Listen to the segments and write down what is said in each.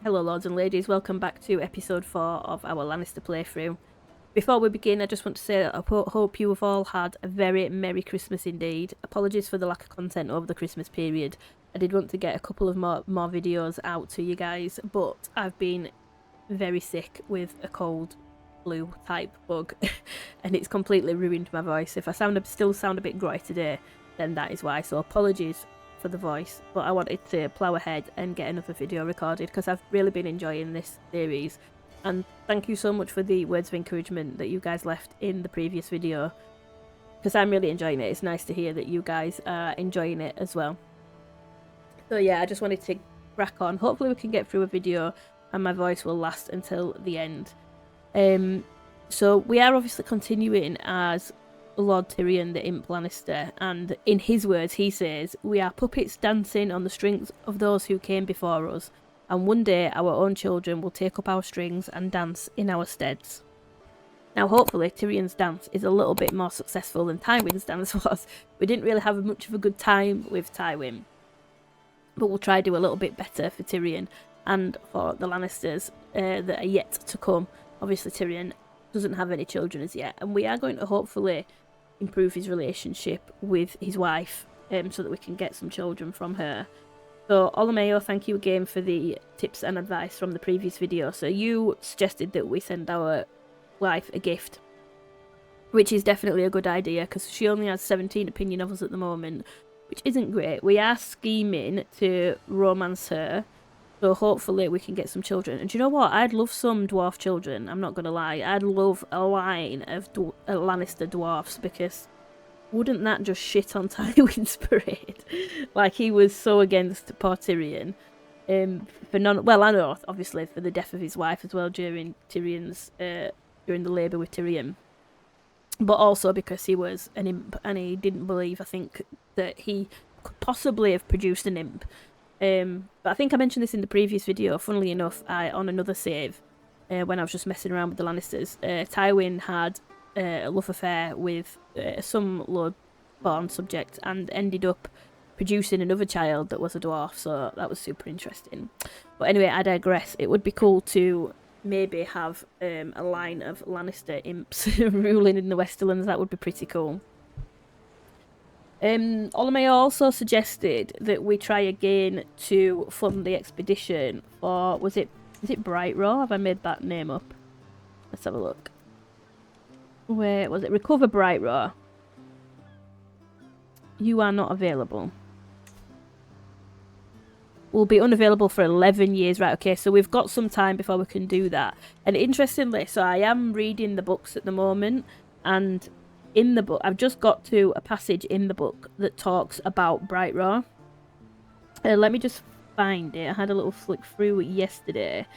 Hello lords and ladies, welcome back to episode 4 of our Lannister playthrough. Before we begin, I just want to say that I hope you have all had a very Merry Christmas indeed. Apologies for the lack of content over the Christmas period. I did want to get a couple of more videos out to you guys, but I've been very sick with a cold flu type bug and it's completely ruined my voice. If I still sound a bit grotty today, then that is why, so apologies for the voice, but I wanted to plough ahead and get another video recorded because I've really been enjoying this series, and thank you so much for the words of encouragement that you guys left in the previous video because I'm really enjoying it. It's nice to hear that you guys are enjoying it as well. So yeah, I just wanted to crack on. Hopefully we can get through a video and my voice will last until the end. So we are obviously continuing as Lord Tyrion the Imp Lannister, and in his words he says, "We are puppets dancing on the strings of those who came before us, and one day our own children will take up our strings and dance in our steads." Now hopefully Tyrion's dance is a little bit more successful than Tywin's dance was. We didn't really have much of a good time with Tywin, but we'll try to do a little bit better for Tyrion and for the Lannisters that are yet to come. Obviously Tyrion doesn't have any children as yet, and we are going to hopefully improve his relationship with his wife so that we can get some children from her. So Olamayo, thank you again for the tips and advice from the previous video. So you suggested that we send our wife a gift, which is definitely a good idea because she only has 17 opinion of us at the moment, which isn't great. We are scheming to romance her, so hopefully we can get some children. And do you know what? I'd love some dwarf children. I'm not going to lie. I'd love a line of Lannister dwarfs, because wouldn't that just shit on Tywin's parade? Like, he was so against poor Tyrion. I know, obviously, for the death of his wife as well during Tyrion's, during the labour with Tyrion. But also because he was an imp and he didn't believe, I think, that he could possibly have produced an imp. But I think I mentioned this in the previous video. Funnily enough, on another save, when I was just messing around with the Lannisters, Tywin had a love affair with some Lord-born subject and ended up producing another child that was a dwarf, so that was super interesting. But anyway, I digress. It would be cool to maybe have a line of Lannister imps ruling in the Westerlands. That would be pretty cool. Olamayo also suggested that we try again to fund the expedition for, is it Brightraw? Have I made that name up? Let's have a look. Where was it? Recover Brightraw. You are not available. Will be unavailable for 11 years. Right, okay, so we've got some time before we can do that. And interestingly, so I am reading the books at the moment, and in the book, I've just got to a passage in the book that talks about Brightraw. Let me just find it. I had a little flick through yesterday.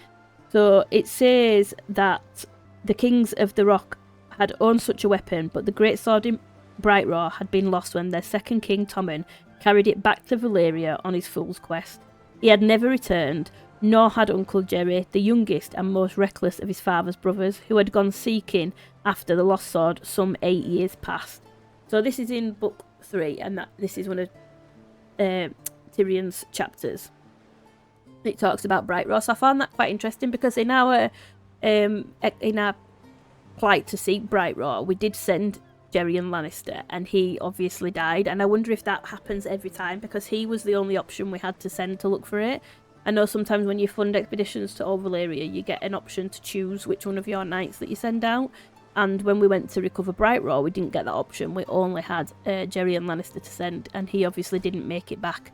So it says that the kings of the Rock had owned such a weapon, but the great sword in Brightraw had been lost when their second king, Tommen, carried it back to Valyria on his fool's quest. He had never returned, nor had Uncle Jerry, the youngest and most reckless of his father's brothers, who had gone seeking after the lost sword some 8 years past. So this is in book 3, and this is one of Tyrion's chapters. It talks about Brightraw, so I found that quite interesting because in our plight to seek Brightraw, we did send Tyrion Lannister, and he obviously died. And I wonder if that happens every time because he was the only option we had to send to look for it. I know sometimes when you fund expeditions to Old Valyria, you get an option to choose which one of your knights that you send out. And when we went to recover Brightraw, we didn't get that option. We only had Tyrion Lannister to send, and he obviously didn't make it back.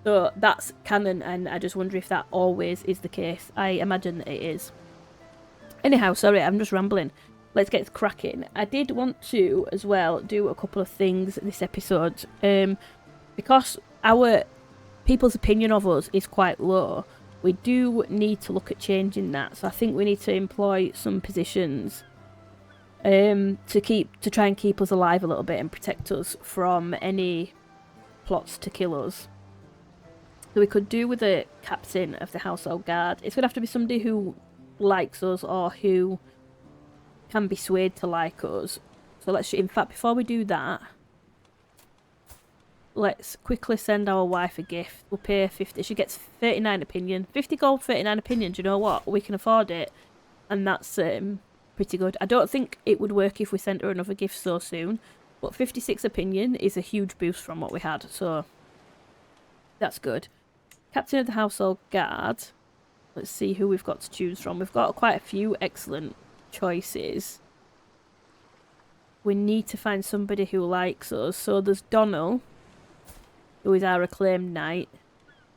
So that's canon, and I just wonder if that always is the case. I imagine that it is. Anyhow, sorry, I'm just rambling. Let's get cracking. I did want to, as well, do a couple of things this episode. Because our people's opinion of us is quite low, we do need to look at changing that. So I think we need to employ some positions to try and keep us alive a little bit and protect us from any plots to kill us. So we could do with a captain of the household guard. It's going to have to be somebody who likes us or who can be swayed to like us. So let's, in fact, before we do that, let's quickly send our wife a gift. We'll pay 50. She gets 39 opinion. 50 gold, 39 opinion. Do you know what? We can afford it. And that's pretty good. I don't think it would work if we sent her another gift so soon. But 56 opinion is a huge boost from what we had. So that's good. Captain of the Household Guard. Let's see who we've got to choose from. We've got quite a few excellent choices. We need to find somebody who likes us. So there's Donald, who is our acclaimed knight.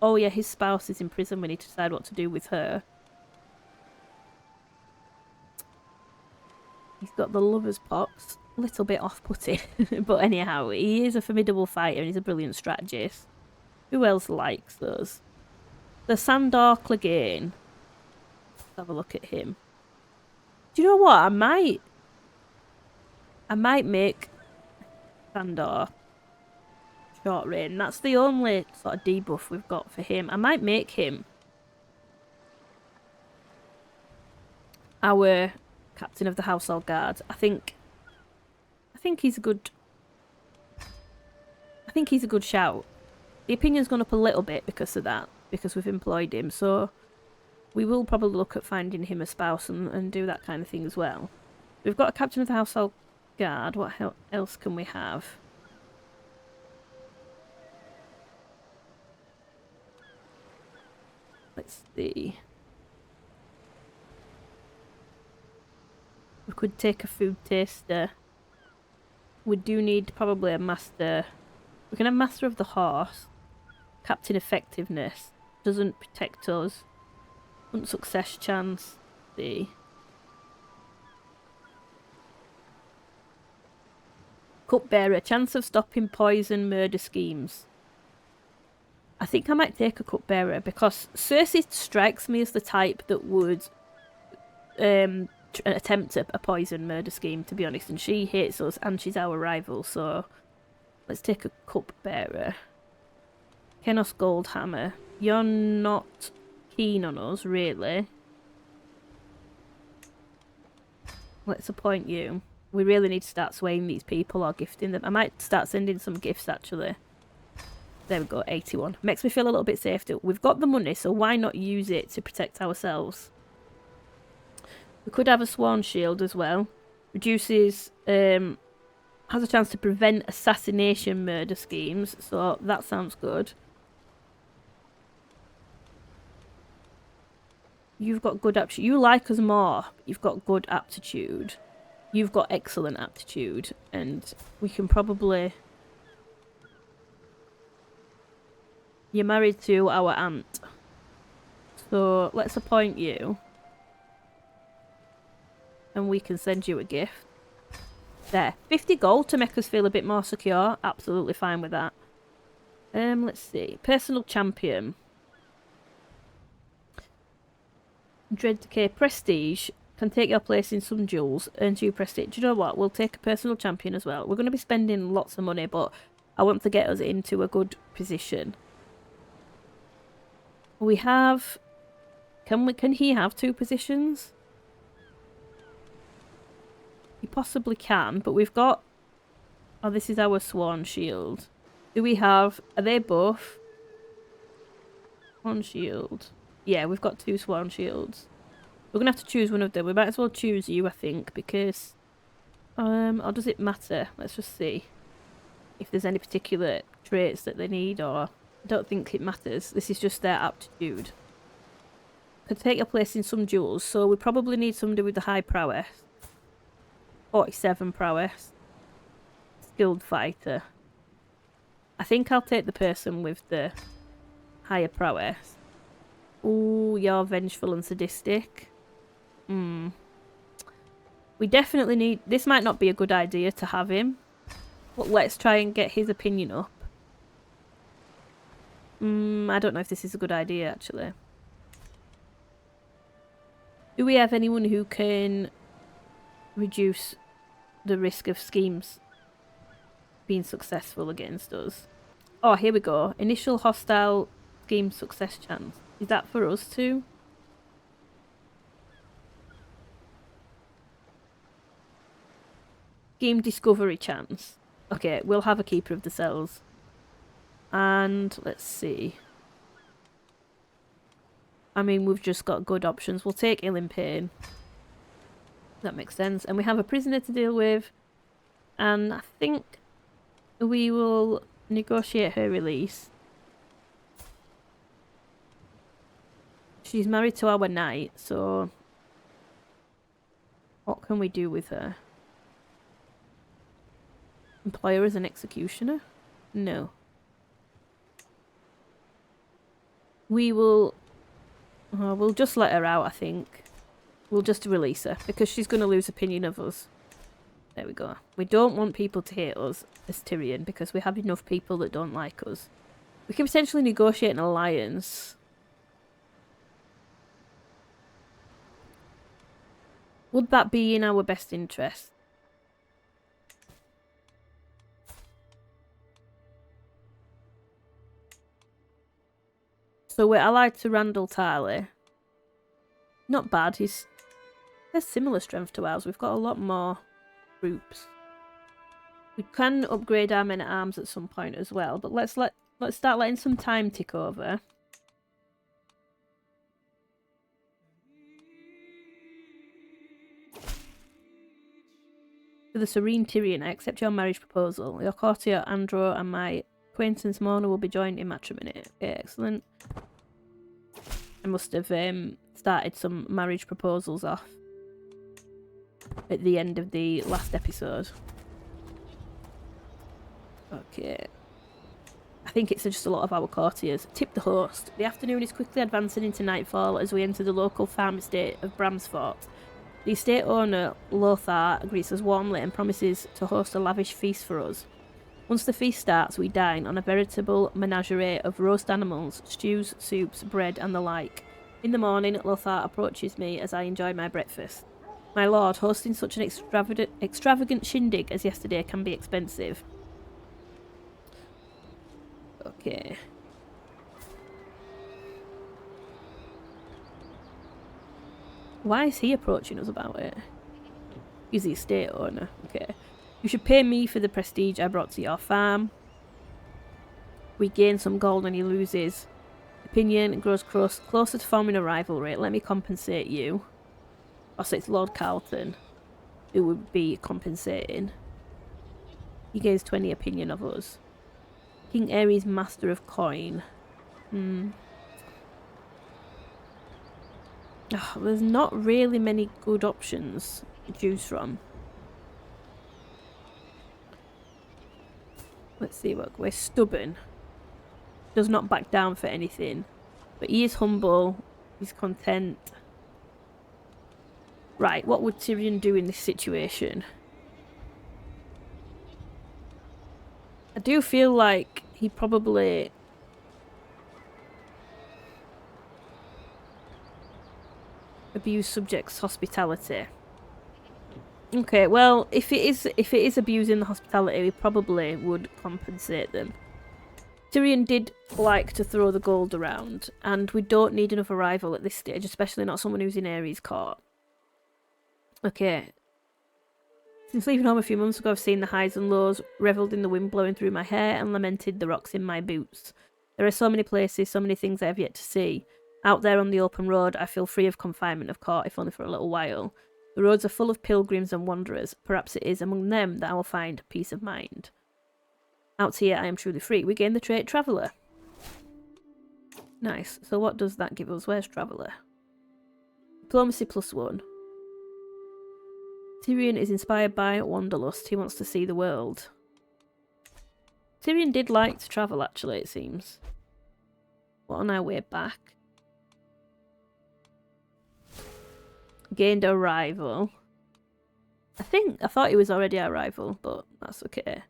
Oh yeah, his spouse is in prison. We need to decide what to do with her. He's got the lover's pox. A little bit off-putting. But anyhow, he is a formidable fighter and he's a brilliant strategist. Who else likes us? The Sandor Clegane. Let's have a look at him. Do you know what? I might make Sandor short range. That's the only sort of debuff we've got for him. I might make him our captain of the household guard. I think he's a good. I think he's a good shout. The opinion's gone up a little bit because of that, because we've employed him. So we will probably look at finding him a spouse and do that kind of thing as well. We've got a captain of the household guard. What else can we have? Let's see. We could take a food taster. We do need probably a master. We can have master of the horse. Captain effectiveness. Doesn't protect us. Unsuccess chance. See. Cupbearer. Chance of stopping poison murder schemes. I think I might take a cupbearer because Cersei strikes me as the type that would attempt a poison murder scheme, to be honest, and she hates us and she's our rival, so let's take a cupbearer. Kenos Goldhammer. You're not keen on us, really. Let's appoint you. We really need to start swaying these people or gifting them. I might start sending some gifts, actually. There we go, 81. Makes me feel a little bit safer. We've got the money, so why not use it to protect ourselves? We could have a sworn shield as well. Reduces, has a chance to prevent assassination murder schemes, so that sounds good. You've got good aptitude. You like us more. You've got good aptitude. You've got excellent aptitude, and we can probably... You're married to our aunt. So let's appoint you. And we can send you a gift. There. 50 gold to make us feel a bit more secure. Absolutely fine with that. Let's see. Personal champion. Dread Decay. Prestige. Can take your place in some duels. Earns you prestige. Do you know what? We'll take a personal champion as well. We're going to be spending lots of money, but I want to get us into a good position. We have... Can he have 2 positions? He possibly can, but we've got... Oh, this is our sworn shield. Do we have... Are they both? Sworn shield. Yeah, we've got 2 sworn shields. We're going to have to choose one of them. We might as well choose you, I think, because... or does it matter? Let's just see. If there's any particular traits that they need, or... I don't think it matters. This is just their aptitude. Could take your place in some duels, so we probably need somebody with the high prowess. 47 prowess. Skilled fighter. I think I'll take the person with the higher prowess. Ooh, you're vengeful and sadistic. We definitely need... This might not be a good idea to have him. But let's try and get his opinion up. I don't know if this is a good idea, actually. Do we have anyone who can reduce the risk of schemes being successful against us? Oh, here we go. Initial hostile scheme success chance. Is that for us too? Scheme discovery chance. Okay, we'll have a keeper of the cells. And let's see. I mean, we've just got good options. We'll take ill in pain. That makes sense. And we have a prisoner to deal with. And I think we will negotiate her release. She's married to our knight, so what can we do with her? Employ her as an executioner? No. We will... we'll just let her out, I think. We'll just release her, because she's going to lose opinion of us. There we go. We don't want people to hate us as Tyrion, because we have enough people that don't like us. We can potentially negotiate an alliance. Would that be in our best interest? So we're allied to Randall Tarley. Not bad. He has similar strength to ours. We've got a lot more troops. We can upgrade our men at arms at some point as well, but let's start letting some time tick over. To the Serene Tyrion, I accept your marriage proposal. Your courtier Andro and my acquaintance Mona will be joined in matrimony. Okay, excellent. I must have started some marriage proposals off at the end of the last episode. Okay. I think it's just a lot of our courtiers. Tip the host. The afternoon is quickly advancing into nightfall as we enter the local farm estate of Bramsfort. The estate owner, Lothar, greets us warmly and promises to host a lavish feast for us. Once the feast starts, we dine on a veritable menagerie of roast animals, stews, soups, bread, and the like. In the morning, Lothar approaches me as I enjoy my breakfast. My lord, hosting such an extravagant shindig as yesterday can be expensive. Okay. Why is he approaching us about it? He's the estate owner. Okay. You should pay me for the prestige I brought to your farm. We gain some gold and he loses. Opinion grows closer to forming a rivalry. Let me compensate you. Oh, so it's Lord Carlton who would be compensating. He gains 20 opinion of us. King Ares, master of coin. Oh, there's not really many good options to choose from. Let's see what we're stubborn. Does not back down for anything. But he is humble. He's content. Right, what would Tyrion do in this situation? I do feel like he probably... abuse subjects' hospitality. Okay, well, if it is abusing the hospitality, we probably would compensate them. Tyrion did like to throw the gold around, and we don't need another rival at this stage, especially not someone who's in Ares' court. Okay. Since leaving home a few months ago, I've seen the highs and lows, revelled in the wind blowing through my hair, and lamented the rocks in my boots. There are so many places, so many things I have yet to see. Out there on the open road, I feel free of confinement of court, if only for a little while. The roads are full of pilgrims and wanderers. Perhaps it is among them that I will find peace of mind. Out here, I am truly free. We gain the trait Traveller. Nice. So what does that give us? Where's Traveller? Diplomacy +1. Tyrion is inspired by wanderlust. He wants to see the world. Tyrion did like to travel, actually, it seems. What on our way back? Gained a rival. I thought he was already our rival, but that's okay.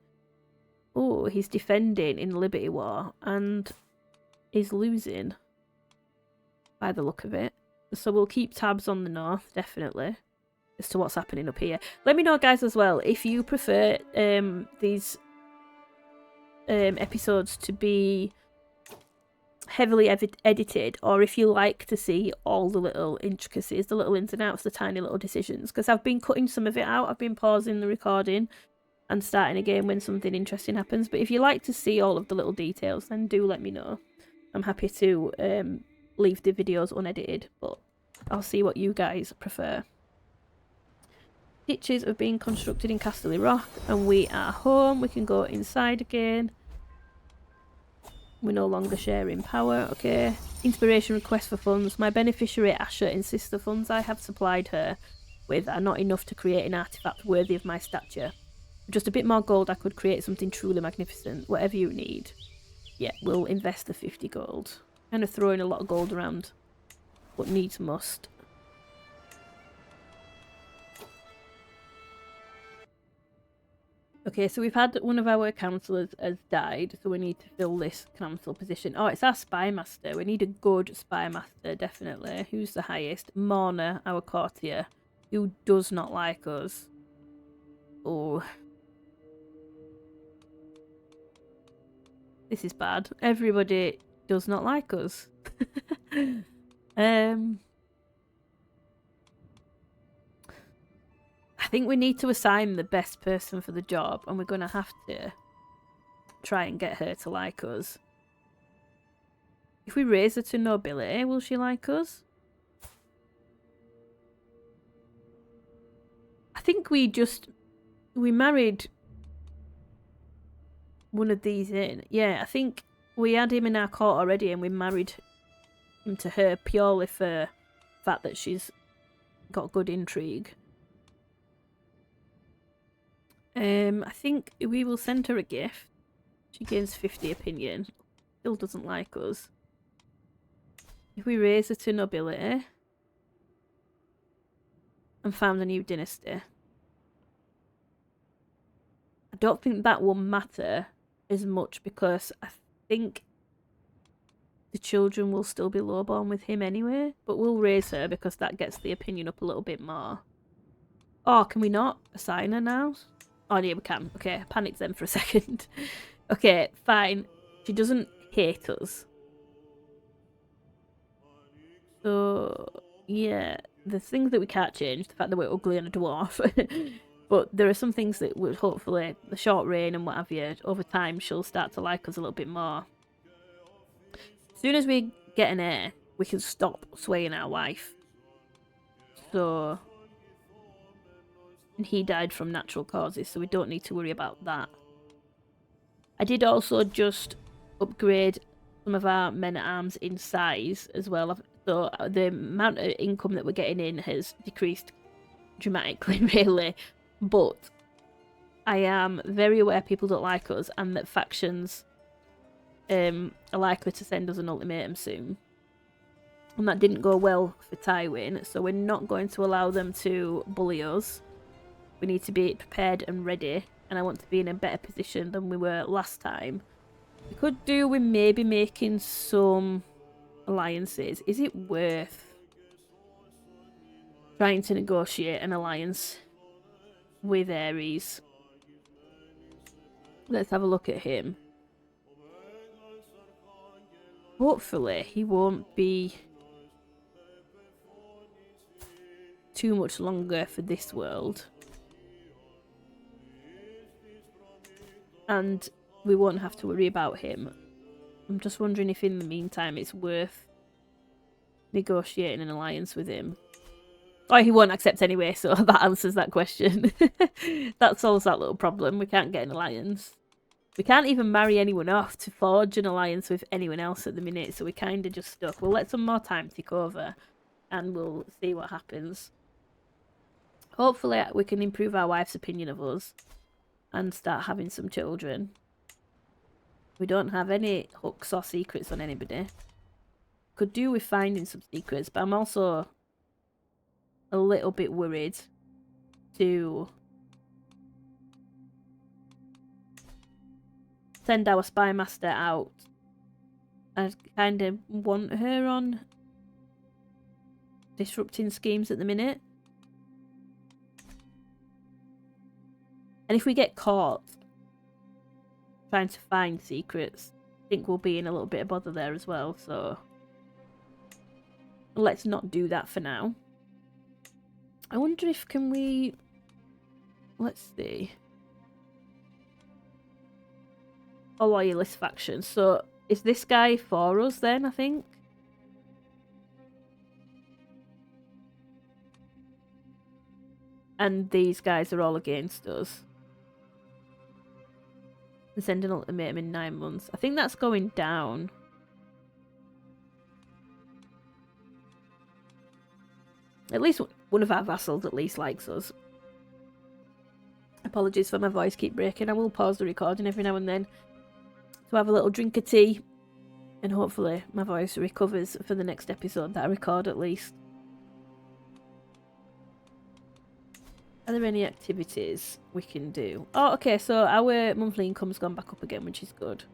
Oh, he's defending in Liberty War and is losing by the look of it. So we'll keep tabs on the north, definitely, as to what's happening up here. Let me know, guys, as well, if you prefer these episodes to be heavily edited, or if you like to see all the little intricacies, the little ins and outs, the tiny little decisions, because I've been cutting some of it out. I've been pausing the recording and starting again when something interesting happens. But if you like to see all of the little details, then do let me know. I'm happy to leave the videos unedited, but I'll see what you guys prefer. Ditches have been constructed in Casterly Rock, and we are home. We can go inside again. We're no longer sharing power. Okay. Inspiration request for funds. My beneficiary Asha insists the funds I have supplied her with are not enough to create an artifact worthy of my stature. For just a bit more gold, I could create something truly magnificent. Whatever you need. Yeah, we'll invest the 50 gold. Kind of throwing a lot of gold around, but needs must. Okay, so we've had one of our councillors has died, so we need to fill this council position. Oh, it's our spy master. We need a good spy master, definitely. Who's the highest? Morna, our courtier, who does not like us. Oh. This is bad. Everybody does not like us. I think we need to assign the best person for the job, and we're going to have to try and get her to like us. If we raise her to nobility, will she like us? I think we married one of these in. Yeah, I think we had him in our court already, and we married him to her purely for the fact that she's got good intrigue. I think we will send her a gift. She gains 50 opinion. Still doesn't like us. If we raise her to nobility and found a new dynasty, I don't think that will matter as much because I think the children will still be lowborn with him anyway. But we'll raise her because that gets the opinion up a little bit more. Oh, can we not assign her now? Oh, yeah, we can. Okay, I panicked then for a second. Okay, fine. She doesn't hate us. So, yeah. The things that we can't change, the fact that we're ugly and a dwarf. But there are some things that would hopefully, the short reign and what have you, over time she'll start to like us a little bit more. As soon as we get an heir, we can stop swaying our wife. So... And he died from natural causes, so we don't need to worry about that. I did also just upgrade some of our men-at-arms in size as well. So the amount of income that we're getting in has decreased dramatically, really. But I am very aware people don't like us and that factions are likely to send us an ultimatum soon. And that didn't go well for Tywin, so we're not going to allow them to bully us. We need to be prepared and ready, and I want to be in a better position than we were last time. We could do with maybe making some alliances. Is it worth trying to negotiate an alliance with Ares? Let's have a look at him. Hopefully he won't be too much longer for this world. And we won't have to worry about him. I'm just wondering if in the meantime it's worth negotiating an alliance with him. Oh, he won't accept anyway, so that answers that question. That solves that little problem. We can't get an alliance. We can't even marry anyone off to forge an alliance with anyone else at the minute, so we're kind of just stuck. We'll let some more time tick over and we'll see what happens. Hopefully we can improve our wife's opinion of us and start having some children. We don't have any hooks or secrets on anybody. Could do with finding some secrets, but I'm also a little bit worried to send our spy master out. I kind of want her on disrupting schemes at the minute. And if we get caught trying to find secrets, I think we'll be in a little bit of bother there as well, so let's not do that for now. I wonder if can we... Let's see. a loyalist faction. So is this guy for us then, I think? And these guys are all against us. And send an ultimatum in 9 months. I think that's going down. At least one of our vassals at least likes us. Apologies for my voice keep breaking. I will pause the recording every now and then to have a little drink of tea. And hopefully my voice recovers for the next episode that I record at least. Are there any activities we can do? Oh, okay, so our monthly income's gone back up again, which is good.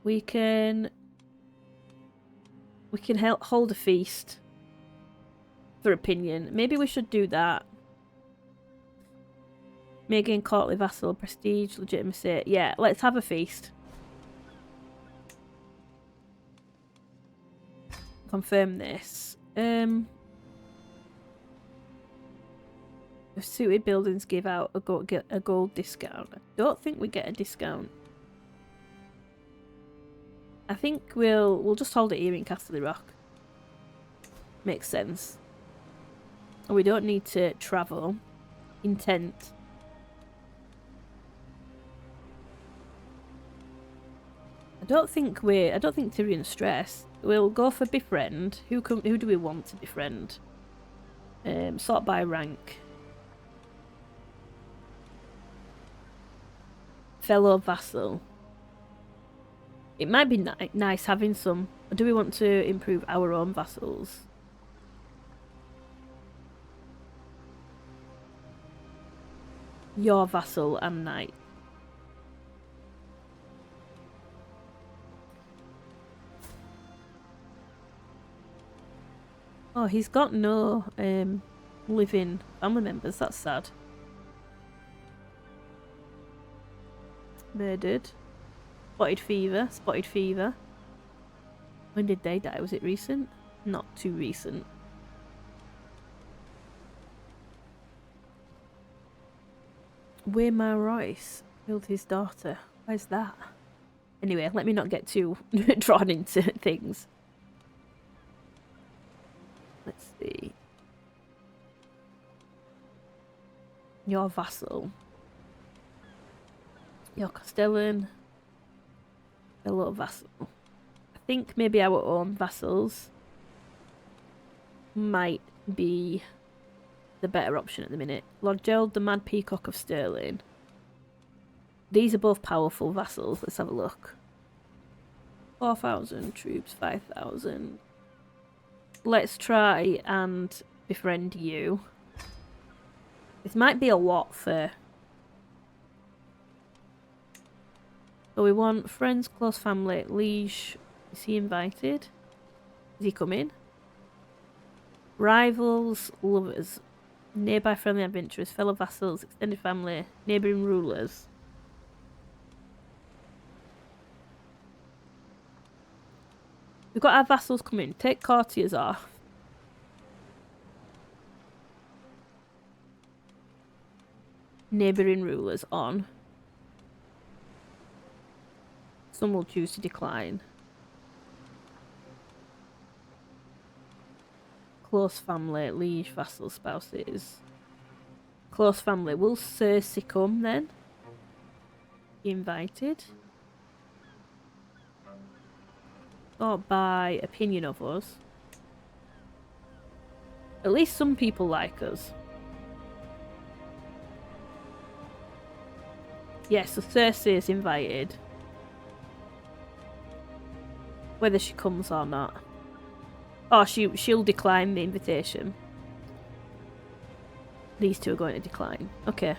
We can hold a feast for opinion. Maybe we should do that. May gain courtly vassal, prestige, legitimacy. Yeah, let's have a feast. Confirm this. If suited buildings give out a gold discount. I don't think we get a discount. I think we'll just hold it here in Castle Rock. Makes sense. And we don't need to travel. Intent. I don't think Tyrion's stressed. We'll go for befriend. Who do we want to befriend? Sort by rank. Fellow vassal. It might be nice having some. Or do we want to improve our own vassals? Your vassal and knight. Oh, he's got no living family members. That's sad. Murdered. Spotted fever. When did they die? Was it recent? Not too recent. Waymar Royce killed his daughter. Where's that? Anyway, let me not get too drawn into things. Let's see. Your vassal. Your Castellan. Fellow vassal. I think maybe our own vassals might be the better option at the minute. Lord Gerald, the Mad Peacock of Stirling. These are both powerful vassals. Let's have a look. 4,000 troops, 5,000. Let's try and befriend you. This might be a lot for... So we want friends, close family, liege. Is he invited? Is he coming? Rivals, lovers, nearby friendly adventurers, fellow vassals, extended family, neighbouring rulers. We've got our vassals coming. Take courtiers off. Neighbouring rulers on. Some will choose to decline. Close family, liege, vassal, spouses. Close family. Will Cersei come then? Invited. Or by opinion of us. At least some people like us. Yes, so Cersei is invited. Whether she comes or not. Oh, she'll decline the invitation. These two are going to decline. Okay.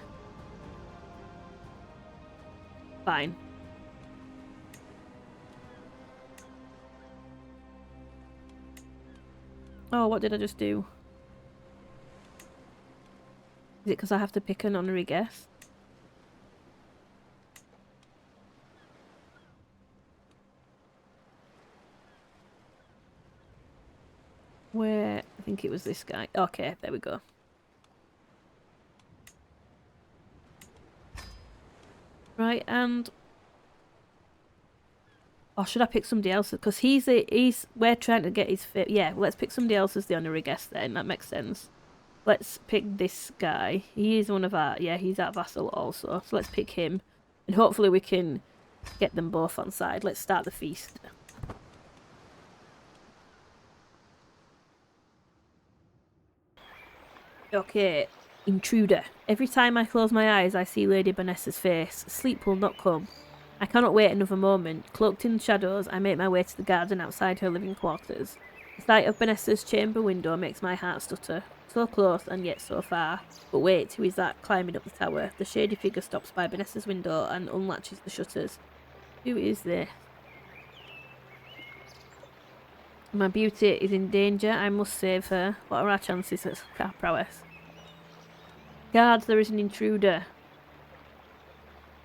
Fine. Oh, what did I just do? Is it because I have to pick an honorary guest? Where? I think it was this guy. Okay, there we go. Right, and Or should I pick somebody else? Because we're trying to get his fit. Yeah, let's pick somebody else as the honorary guest then. That makes sense. Let's pick this guy. He is one of our... Yeah, he's our vassal also. So let's pick him. And hopefully we can get them both on side. Let's start the feast. Okay. Intruder. Every time I close my eyes, I see Lady Vanessa's face. Sleep will not come. I cannot wait another moment. Cloaked in shadows, I make my way to the garden outside her living quarters. The sight of Vanessa's chamber window makes my heart stutter. So close and yet so far. But wait, who is that climbing up the tower? The shady figure stops by Vanessa's window and unlatches the shutters. Who is this? My beauty is in danger. I must save her. What are our chances at our prowess? Guards, there is an intruder.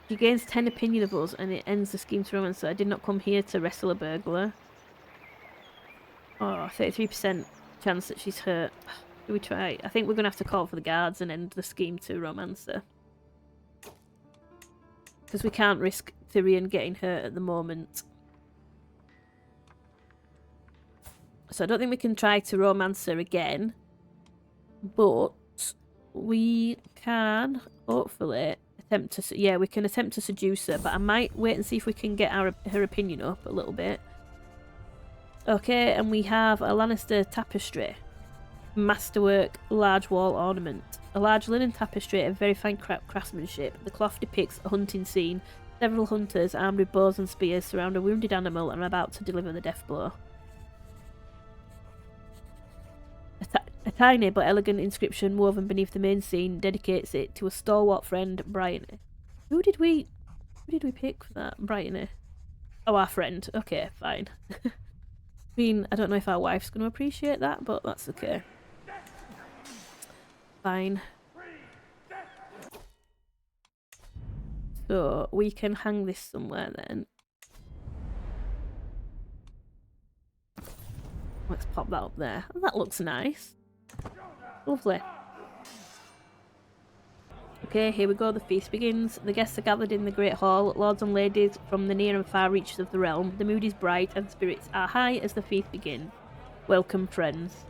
She gains 10 opinion of us and it ends the scheme to romance. So I did not come here to wrestle a burglar. Oh, 33% chance that she's hurt. Do we try? I think we're going to have to call for the guards and end the scheme to romance her. Because we can't risk Tyrion getting hurt at the moment. So I don't think we can try to romance her again. But we can hopefully attempt to... Yeah, we can attempt to seduce her. But I might wait and see if we can get her opinion up a little bit. Okay, and we have a Lannister tapestry. Masterwork, large wall ornament. A large linen tapestry of very fine craftsmanship. The cloth depicts a hunting scene. Several hunters armed with bows and spears surround a wounded animal and are about to deliver the death blow. A tiny but elegant inscription woven beneath the main scene dedicates it to a stalwart friend, Bryony. Who did we pick for that? Bryony. Oh, our friend. Okay, fine. I mean, I don't know if our wife's going to appreciate that, but that's okay. Fine. So, we can hang this somewhere then. Let's pop that up there. That looks nice. Lovely. Okay, here we go. The feast begins. The guests are gathered in the great hall. Lords and ladies from the near and far reaches of the realm. The mood is bright and spirits are high as the feast begins. Welcome, friends.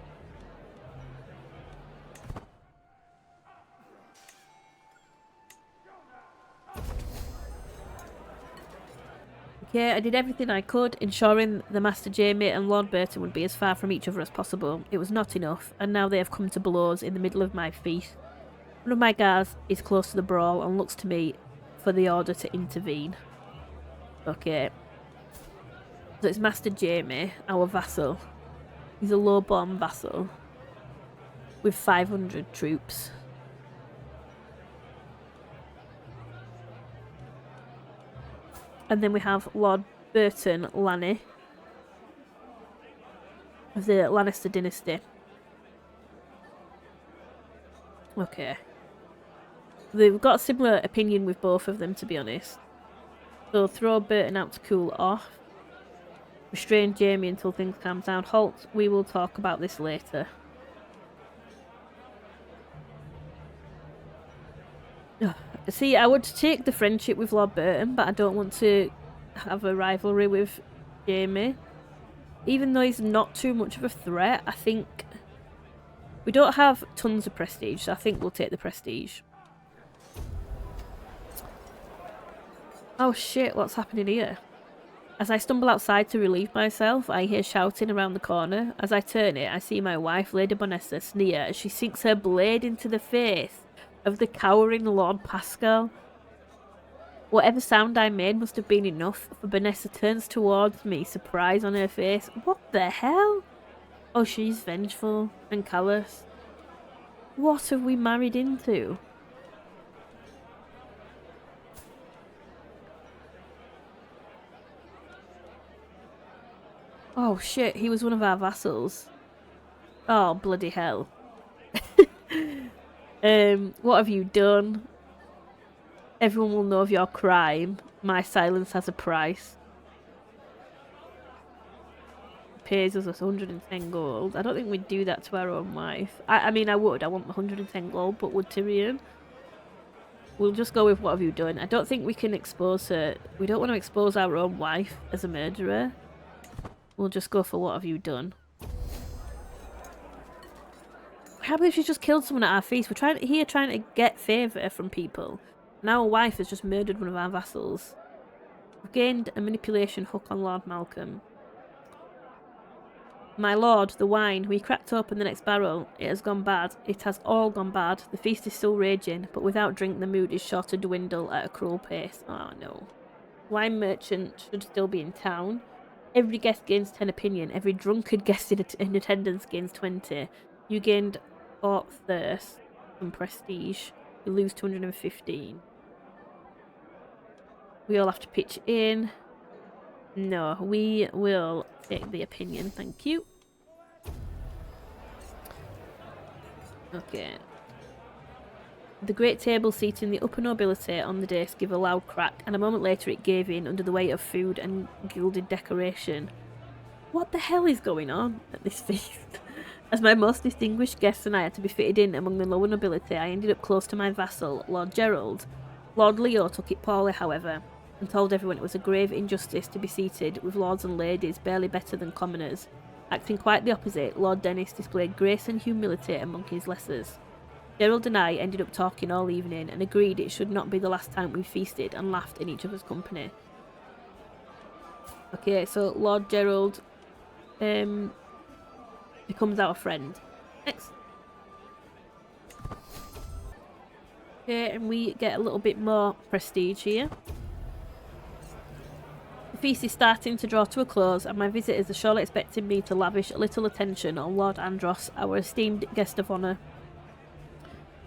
Okay, I did everything I could, ensuring the Master Jaime and Lord Burton would be as far from each other as possible. It was not enough, and now they have come to blows in the middle of my feast. One of my guards is close to the brawl and looks to me for the order to intervene. Okay. So it's Master Jaime, our vassal. He's a low-born vassal with 500 troops. And then we have Lord Burton Lanny of the Lannister dynasty. Okay. They've got a similar opinion with both of them, to be honest. So throw Burton out to cool off. Restrain Jaime until things calm down. Halt, we will talk about this later. See, I would take the friendship with Lord Burton, but I don't want to have a rivalry with Jaime. Even though he's not too much of a threat, I think... We don't have tons of prestige, so I think we'll take the prestige. Oh shit, what's happening here? As I stumble outside to relieve myself, I hear shouting around the corner. As I turn it, I see my wife, Lady Vanessa, sneer as she sinks her blade into the face of the cowering Lord Pascal. Whatever sound I made must have been enough, for Vanessa turns towards me, surprise on her face. What the hell? Oh, she's vengeful and callous. What have we married into? Oh shit, he was one of our vassals. Oh, bloody hell. What have you done? Everyone will know of your crime. My silence has a price. Pays us 110 gold. I don't think we'd do that to our own wife. I mean, I would. I want 110 gold, but would Tyrion? we'll just go with what have you done. I don't think we can expose her. We don't want to expose our own wife as a murderer. We'll just go for what have you done. I can't believe she just killed someone at our feast. We're trying to get favour from people. And our wife has just murdered one of our vassals. We've gained a manipulation hook on Lord Malcolm. My lord, the wine. We cracked open the next barrel. It has gone bad. It has all gone bad. The feast is still raging, but without drink the mood is sure to dwindle at a cruel pace. Oh no. Wine merchant should still be in town. Every guest gains 10 opinion. Every drunkard guest in attendance gains 20. You gained 4 thirst and prestige. You lose 215. We all have to pitch in. No, we will take the opinion, thank you. Okay. The great table seat in the upper nobility on the dais gave a loud crack, and a moment later it gave in under the weight of food and gilded decoration. What the hell is going on at this feast? As my most distinguished guests and I had to be fitted in among the lower nobility, I ended up close to my vassal, Lord Gerald. Lord Leo took it poorly, however, and told everyone it was a grave injustice to be seated with lords and ladies barely better than commoners. Acting quite the opposite, Lord Dennis displayed grace and humility among his lessers. Gerald and I ended up talking all evening and agreed it should not be the last time we feasted and laughed in each other's company. Okay, so Lord Gerald becomes our friend. Next. Okay, and we get a little bit more prestige here. The feast is starting to draw to a close, and my visitors are surely expecting me to lavish a little attention on Lord Andros, our esteemed guest of honour.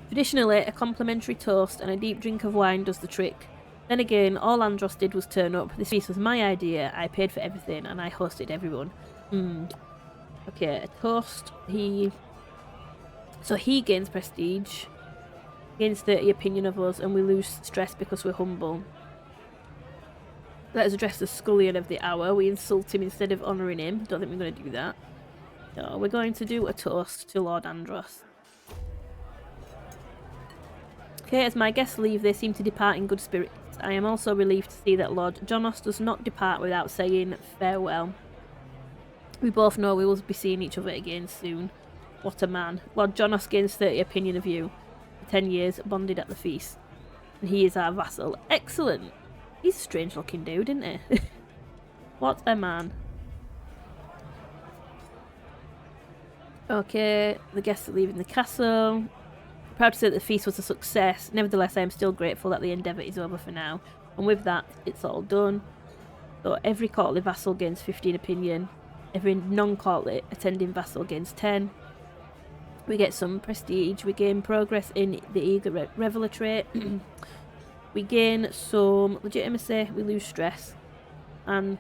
Traditionally, a complimentary toast and a deep drink of wine does the trick. Then again, all Andros did was turn up. This feast was my idea, I paid for everything, and I hosted everyone. Okay, a toast. So he gains prestige, gains 30 opinion of us, and we lose stress because we're humble. Let us address the scullion of the hour. We insult him instead of honouring him. Don't think we're going to do that. No, we're going to do a toast to Lord Andros. Okay, as my guests leave, they seem to depart in good spirits. I am also relieved to see that Lord Jonas does not depart without saying farewell. We both know we will be seeing each other again soon. What a man. Lord Jonas gains 30 opinion of you. For 10 years, bonded at the feast. And he is our vassal. Excellent. He's a strange looking dude, isn't he? What a man. Okay, the guests are leaving the castle. Proud to say that the feast was a success. Nevertheless, I am still grateful that the endeavour is over for now. And with that, it's all done. So every courtly vassal gains 15 opinion. Every non-courtly attending vassal gains 10. We get some prestige. We gain progress in the eager reveller trait. We gain some legitimacy. We lose stress. And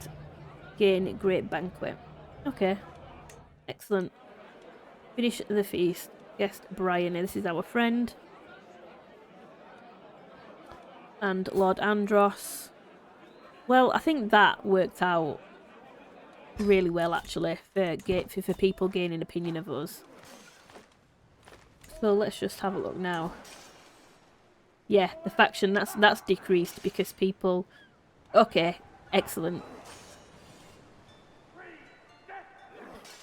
gain great banquet. Okay. Excellent. Finish the feast. Guest Brian. This is our friend. And Lord Andros. Well, I think that worked out really well, actually, for people gaining opinion of us. So let's just have a look now. Yeah, the faction, that's decreased because people... Okay, excellent.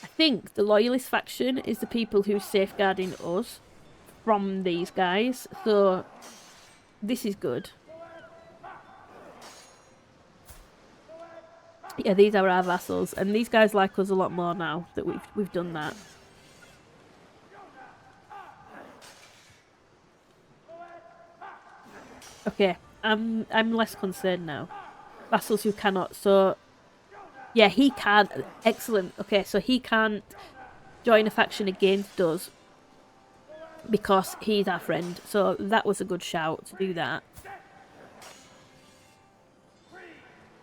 I think the loyalist faction is the people who's safeguarding us from these guys, so this is good. Yeah, these are our vassals, and these guys like us a lot more now that we've done that. Okay, I'm less concerned now. Vassals who cannot, so yeah, he can't. Excellent. Okay, so he can't join a faction against us because he's our friend. So that was a good shout to do that.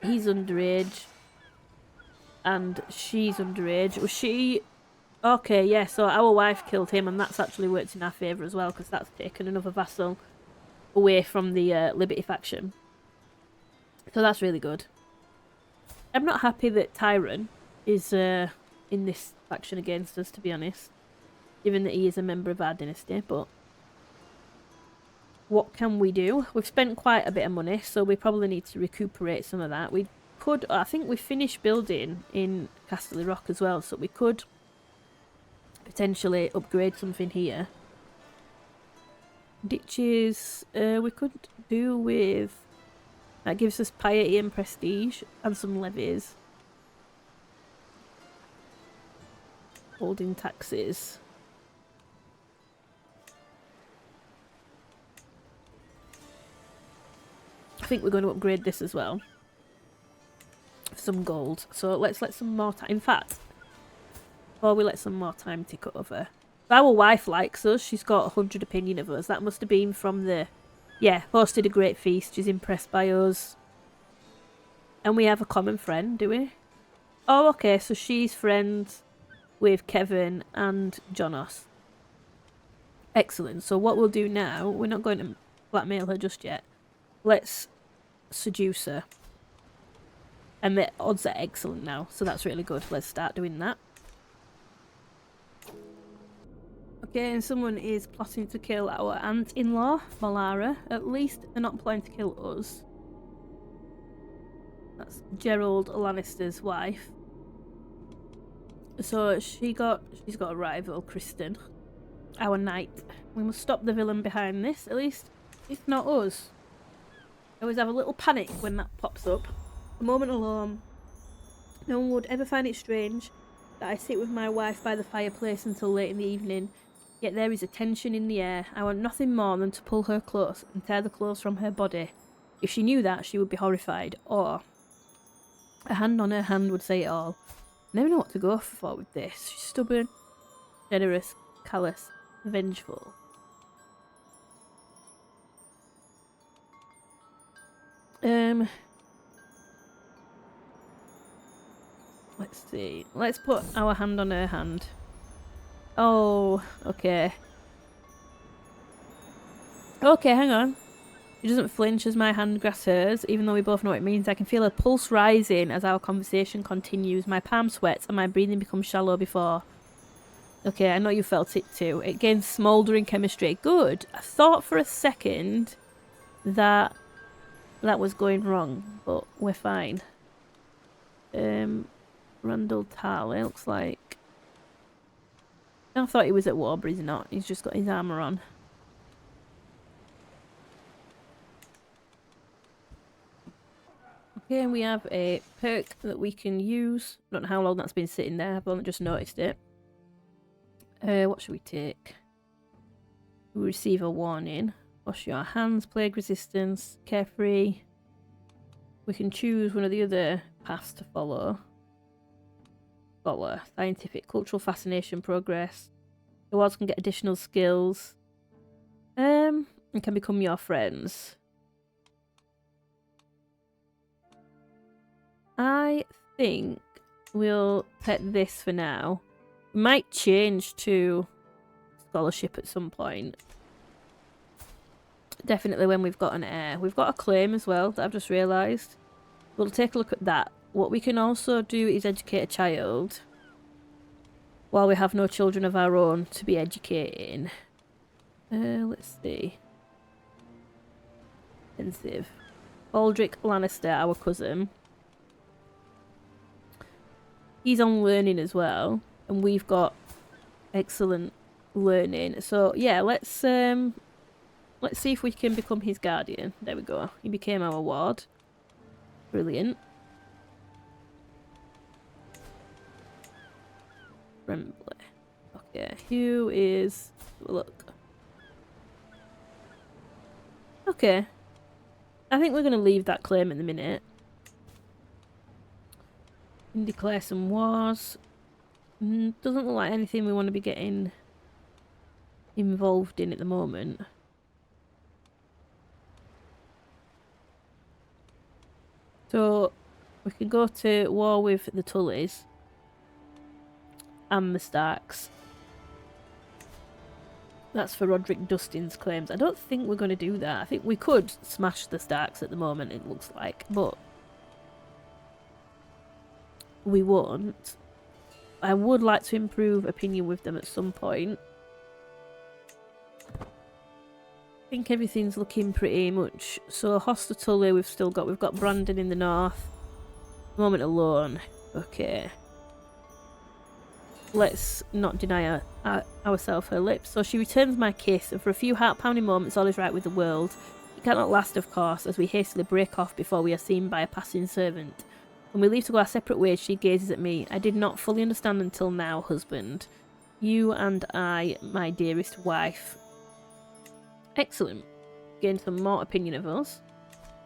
He's underage. And she's underage. Was she... Okay, yeah, so our wife killed him, and that's actually worked in our favour as well, because that's taken another vassal away from the Liberty faction. So that's really good. I'm not happy that Tyrion is in this faction against us, to be honest. Given that he is a member of our dynasty, but... what can we do? We've spent quite a bit of money, so we probably need to recuperate some of that. We could, I think we finished building in Castle Rock as well, so we could potentially upgrade something here. Ditches, we could do with, that gives us piety and prestige and some levies. Holding taxes. I think we're going to upgrade this as well. Some gold. So let's let some more time. In fact, before we let some more time tick over. If our wife likes us, she's got 100 opinion of us. That must have been from the... Yeah, hosted a great feast. She's impressed by us. And we have a common friend, do we? Oh, okay. So she's friends with Kevin and Jonas. Excellent. So what we'll do now, we're not going to blackmail her just yet. Let's seduce her. And the odds are excellent now, so that's really good. Let's start doing that. Okay, and someone is plotting to kill our aunt-in-law, Malara. At least they're not planning to kill us. That's Gerald Lannister's wife. So she's got a rival, Kristen, our knight. We must stop the villain behind this, at least, if not us. I always have a little panic when that pops up. A moment alone. No one would ever find it strange that I sit with my wife by the fireplace until late in the evening, yet there is a tension in the air. I want nothing more than to pull her close and tear the clothes from her body. If she knew that, she would be horrified, or a hand on her hand would say it all. I never know what to go for with this. She's stubborn, generous, callous, vengeful. Let's see. Let's put our hand on her hand. Oh, okay. Okay, hang on. She doesn't flinch as my hand grasps hers, even though we both know what it means. I can feel her pulse rising as our conversation continues. My palm sweats and my breathing becomes shallow before. Okay, I know you felt it too. It gains smouldering chemistry. Good. I thought for a second that was going wrong, but we're fine. Randall Tarley looks like... I thought he was at war, but he's not. He's just got his armour on. Okay, and we have a perk that we can use. I don't know how long that's been sitting there. I've only just noticed it. What should we take? We receive a warning. Wash your hands, plague resistance, carefree. We can choose one of the other paths to follow. Scholar, scientific, cultural fascination, progress. The wards can get additional skills. And can become your friends. I think we'll pet this for now. We might change to scholarship at some point. Definitely when we've got an heir. We've got a claim as well that I've just realised. We'll take a look at that. What we can also do is educate a child while we have no children of our own to be educating. Let's see. Expensive. Aldrich Lannister, our cousin. He's on learning as well, and we've got excellent learning. So yeah, let's see if we can become his guardian. There we go. He became our ward. Brilliant. Friendly. Okay, who is... Look. Okay. I think we're going to leave that claim in a minute. And declare some wars. Doesn't look like anything we want to be getting involved in at the moment. So we can go to war with the Tullys and the Starks. That's for Roderick Dustin's claims. I don't think we're going to do that. I think we could smash the Starks at the moment, it looks like, but we won't. I would like to improve opinion with them at some point. I think everything's looking pretty much. So Hostatully we've got Brandon in the north. Moment alone. Okay. Let's not deny ourselves her lips. So she returns my kiss, and for a few heart-pounding moments all is right with the world. It cannot last, of course, as we hastily break off before we are seen by a passing servant. When we leave to go our separate ways, she gazes at me. I did not fully understand until now, husband. You and I, my dearest wife. Excellent. Gain some more opinion of us.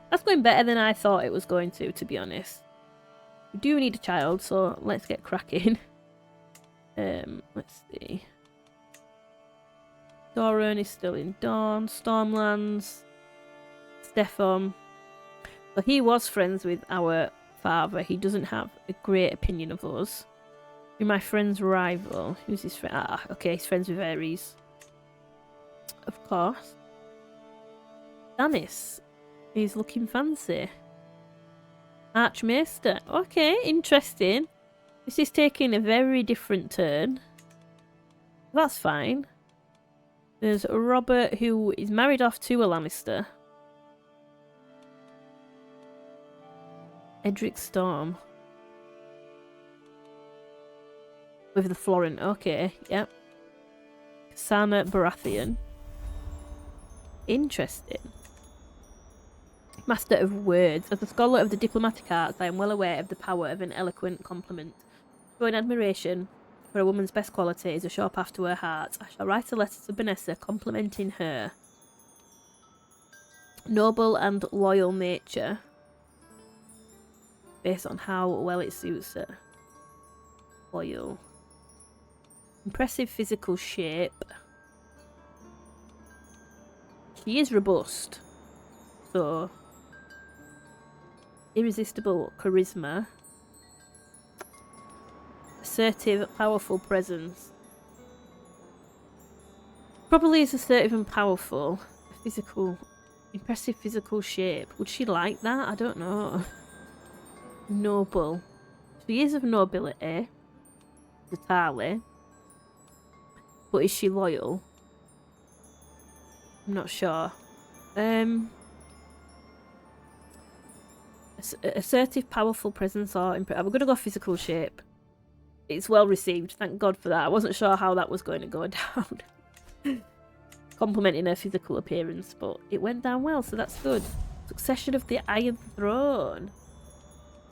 That's going better than I thought it was going to be honest. We do need a child, so let's get cracking. Let's see. Doran is still in Dawn. Stormlands. Stefan. So he was friends with our father. He doesn't have a great opinion of us. You're my friend's rival. Who's his friend? Ah, okay, he's friends with Ares. Of course. Stannis. He's looking fancy. Archmaester. Okay, interesting. This is taking a very different turn. That's fine. There's Robert, who is married off to a Lannister. Edric Storm. With the Florent. Okay, yep. Sana Baratheon. Interesting. Master of words. As a scholar of the diplomatic arts, I am well aware of the power of an eloquent compliment. Showing admiration for a woman's best quality is a sure path to her heart. I shall write a letter to Vanessa complimenting her noble and loyal nature, based on how well it suits her. Loyal. Impressive physical shape. She is robust. So, irresistible charisma. Assertive, powerful presence. Probably is assertive and powerful. Physical, impressive physical shape. Would she like that? I don't know. Noble. She is of nobility. Totally. But is she loyal? I'm not sure. Assertive, powerful presence, or I'm going to go physical shape. It's well received. Thank God for that. I wasn't sure how that was going to go down. Complimenting her physical appearance, but it went down well, so that's good. Succession of the Iron Throne.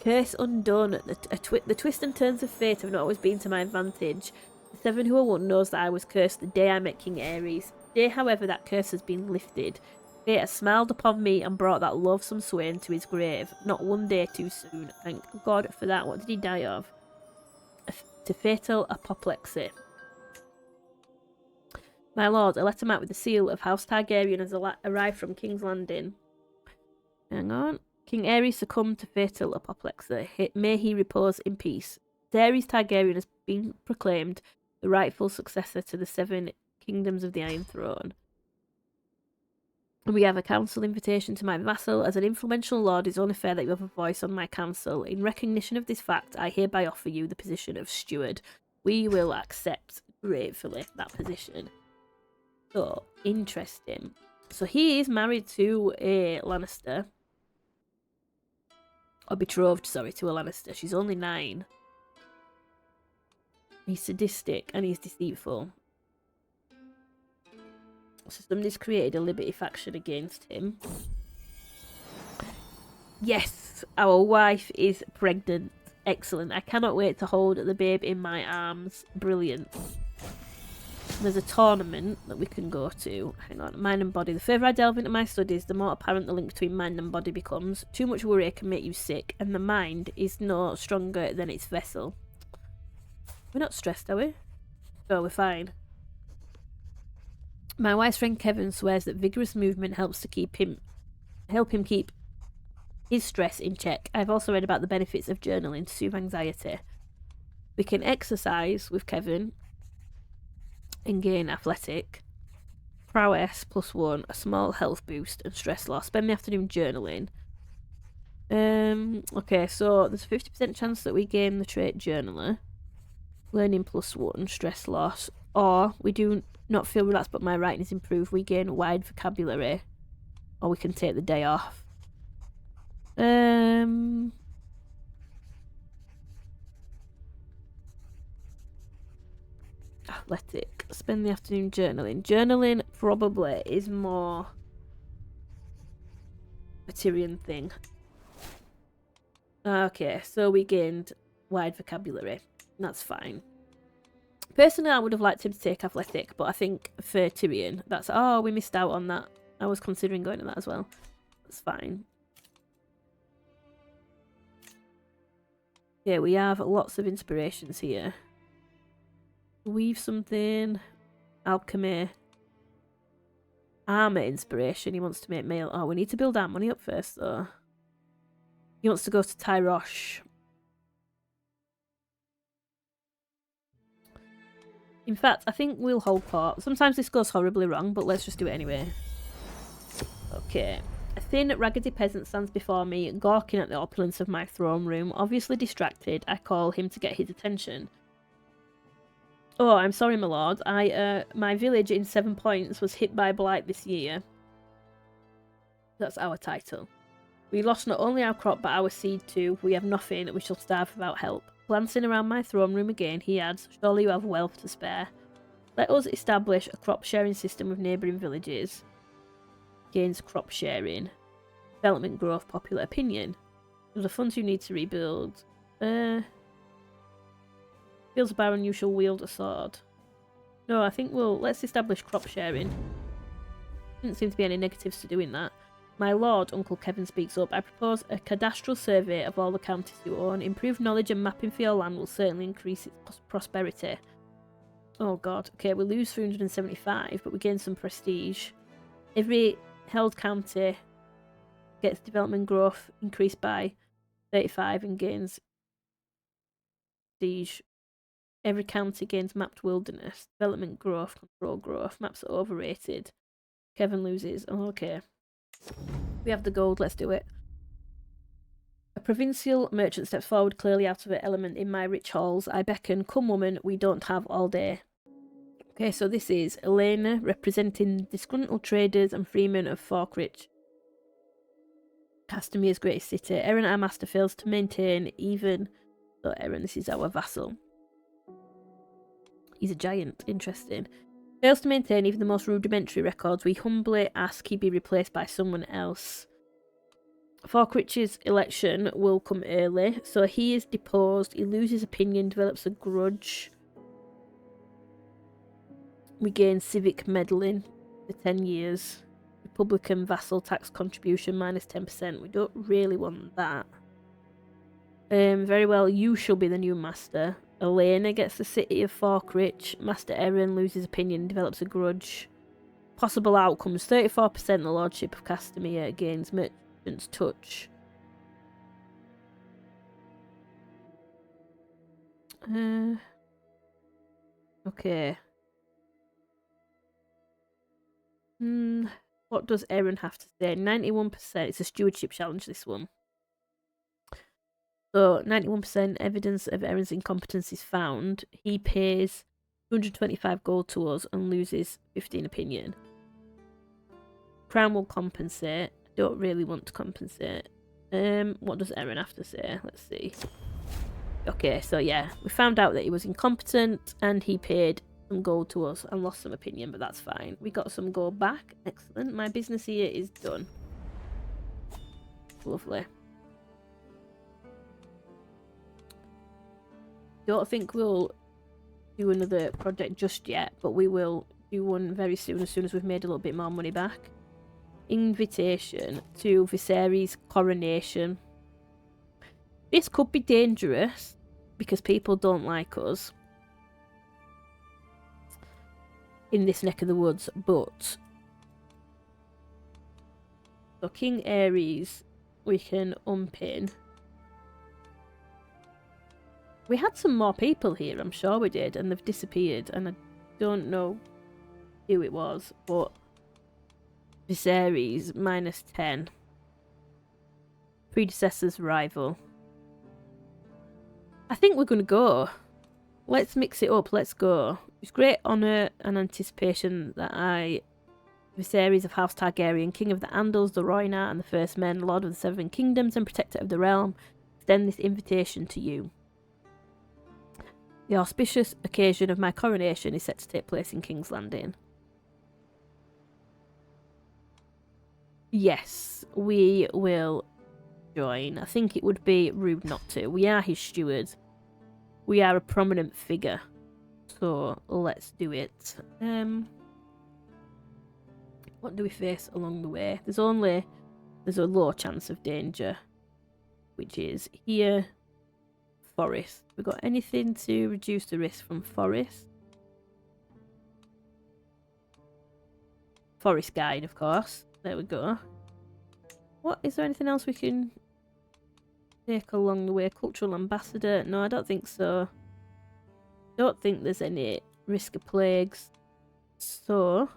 Curse undone. The twists and turns of fate have not always been to my advantage. The Seven who are one knows that I was cursed the day I met King Ares. The day, however, that curse has been lifted. Fate has smiled upon me and brought that loathsome swain to his grave. Not one day too soon. Thank God for that. What did he die of? To fatal apoplexy. My lord, a letter marked with the seal of House Targaryen has arrived from King's Landing. Hang on. King Ares succumbed to fatal apoplexy. May he repose in peace. Ares Targaryen has been proclaimed the rightful successor to the 7 kingdoms of the Iron Throne. We have a council invitation to my vassal. As an influential lord, it is only fair that you have a voice on my council. In recognition of this fact, I hereby offer you the position of steward. We will accept gratefully that position. So, interesting. So he is married to a Lannister. Or betrothed, sorry, to a Lannister. She's only 9. He's sadistic and he's deceitful. So somebody's created a Liberty faction against him. Yes, our wife is pregnant. Excellent. I cannot wait to hold the babe in my arms. Brilliant. There's a tournament that we can go to. Hang on. Mind and body. The further I delve into my studies, the more apparent the link between mind and body becomes. Too much worry can make you sick, and the mind is no stronger than its vessel. We're not stressed, are we? No, we're fine. My wise friend Kevin swears that vigorous movement helps to help him keep his stress in check. I've also read about the benefits of journaling to soothe anxiety. We can exercise with Kevin and gain athletic, prowess +1, a small health boost, and stress loss. Spend the afternoon journaling. Okay, so there's a 50% chance that we gain the trait journaler. Learning +1, stress loss. Or we do not feel relaxed but my writing is improved. We gain wide vocabulary. Or we can take the day off. Athletic. Spend the afternoon journaling. Journaling probably is more a Tyrion thing. Okay, so we gained wide vocabulary. That's fine. Personally, I would have liked him to take athletic, but I think for Tyrion, that's... Oh, we missed out on that. I was considering going to that as well. That's fine. Yeah, we have lots of inspirations here. Weave something. Alchemy. Armour inspiration. He wants to make mail. Oh, we need to build our money up first, though. He wants to go to Tyrosh. In fact, I think we'll hold court. Sometimes this goes horribly wrong, but let's just do it anyway. Okay. A thin, raggedy peasant stands before me, gawking at the opulence of my throne room. Obviously distracted, I call him to get his attention. Oh, I'm sorry, my lord. My village in 7 Points was hit by blight this year. That's our title. We lost not only our crop, but our seed too. We have nothing. We shall starve without help. Glancing around my throne room again, he adds, surely you have wealth to spare. Let us establish a crop sharing system with neighbouring villages. Gains crop sharing. Development growth, popular opinion. The funds you need to rebuild. Feels a baron, you shall wield a sword. No, I think let's establish crop sharing. Didn't seem to be any negatives to doing that. My lord, Uncle Kevin speaks up. I propose a cadastral survey of all the counties you own. Improved knowledge and mapping for your land will certainly increase its prosperity. Oh god. Okay, we lose 375, but we gain some prestige. Every held county gets development growth increased by 35 and gains prestige. Every county gains mapped wilderness. Development growth, control growth. Maps are overrated. Kevin loses. Oh, okay. We have the gold, let's do it. A provincial merchant steps forward, clearly out of her element. In my rich halls, I beckon, come woman, we don't have all day. Okay, so this is Elena representing disgruntled traders and freemen of Falkirk, Castamir's greatest city. Aaron, our master, fails to maintain even... So Aaron, this is our vassal. He's a giant, interesting. Fails to maintain even the most rudimentary records. We humbly ask he be replaced by someone else. Falkirk's election will come early, so he is deposed. He loses opinion, develops a grudge. We gain civic meddling for 10 years. Republican vassal tax contribution minus 10%. We don't really want that. Very well, you shall be the new master. Elena gets the city of Falkirk. Master Aaron loses opinion and develops a grudge. Possible outcomes: 34% the lordship of Castamere gains merchant's touch. Okay. What does Aaron have to say? 91%. It's a stewardship challenge, this one. So, 91% evidence of Aaron's incompetence is found. He pays 225 gold to us and loses 15 opinion. Crown will compensate. I don't really want to compensate. What does Aaron have to say? Let's see. Okay, so yeah, we found out that he was incompetent and he paid some gold to us and lost some opinion, but that's fine. We got some gold back. Excellent. My business here is done. Lovely. Don't think we'll do another project just yet, but we will do one very soon, as soon as we've made a little bit more money back. Invitation to Viserys' coronation. This could be dangerous because people don't like us in this neck of the woods, but so King Ares we can unpin. We had some more people here, I'm sure we did, and they've disappeared, and I don't know who it was, but Viserys, minus 10. Predecessor's rival. I think we're going to go. Let's mix it up, let's go. With great honour and anticipation that I, Viserys of House Targaryen, King of the Andals, the Rhoynar, and the First Men, Lord of the Seven Kingdoms, and Protector of the Realm, extend this invitation to you. The auspicious occasion of my coronation is set to take place in King's Landing. Yes, we will join. I think it would be rude not to. We are his stewards. We are a prominent figure. So let's do it. What do we face along the way? There's a low chance of danger, which is here. Forest. We got anything to reduce the risk from forest? Forest guide, of course. There we go. What is there anything else we can take along the way? Cultural ambassador? No, I don't think so. Don't think there's any risk of plagues. So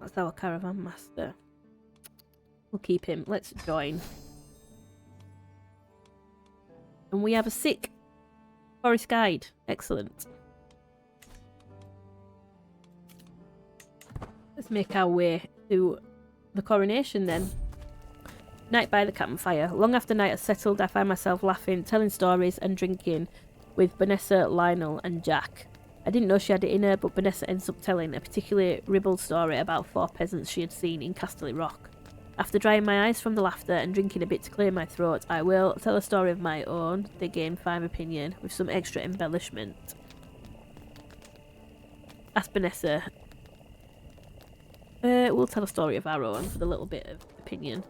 that's our caravan master. We'll keep him. Let's join. And we have a sick forest guide. Excellent. Let's make our way to the coronation then. Night by the campfire. Long after night has settled, I find myself laughing, telling stories and drinking with Vanessa, Lionel and Jack. I didn't know she had it in her, but Vanessa ends up telling a particularly ribald story about 4 peasants she had seen in Casterly Rock. After drying my eyes from the laughter and drinking a bit to clear my throat, I will tell a story of my own, they gain 5 opinion, with some extra embellishment. Ask Vanessa. We'll tell a story of our own with a little bit of opinion.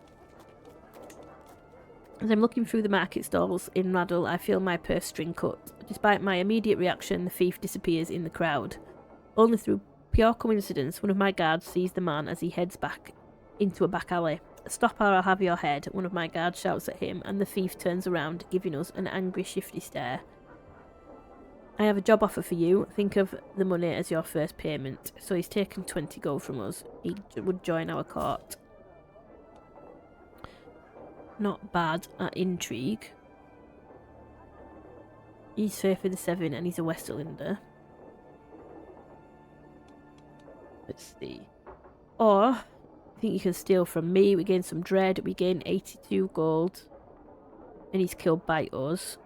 As I'm looking through the market stalls in Raddle, I feel my purse string cut. Despite my immediate reaction, the thief disappears in the crowd. Only through pure coincidence, one of my guards sees the man as he heads back into a back alley. Stop or I'll have your head, one of my guards shouts at him, and the thief turns around, giving us an angry, shifty stare. I have a job offer for you. Think of the money as your first payment. So he's taken 20 gold from us. He would join our court. Not bad at intrigue. He's Faith of the Seven and he's a Westerlander. Let's see. Or, I think you can steal from me. We gain some dread. We gain 82 gold. And he's killed by us.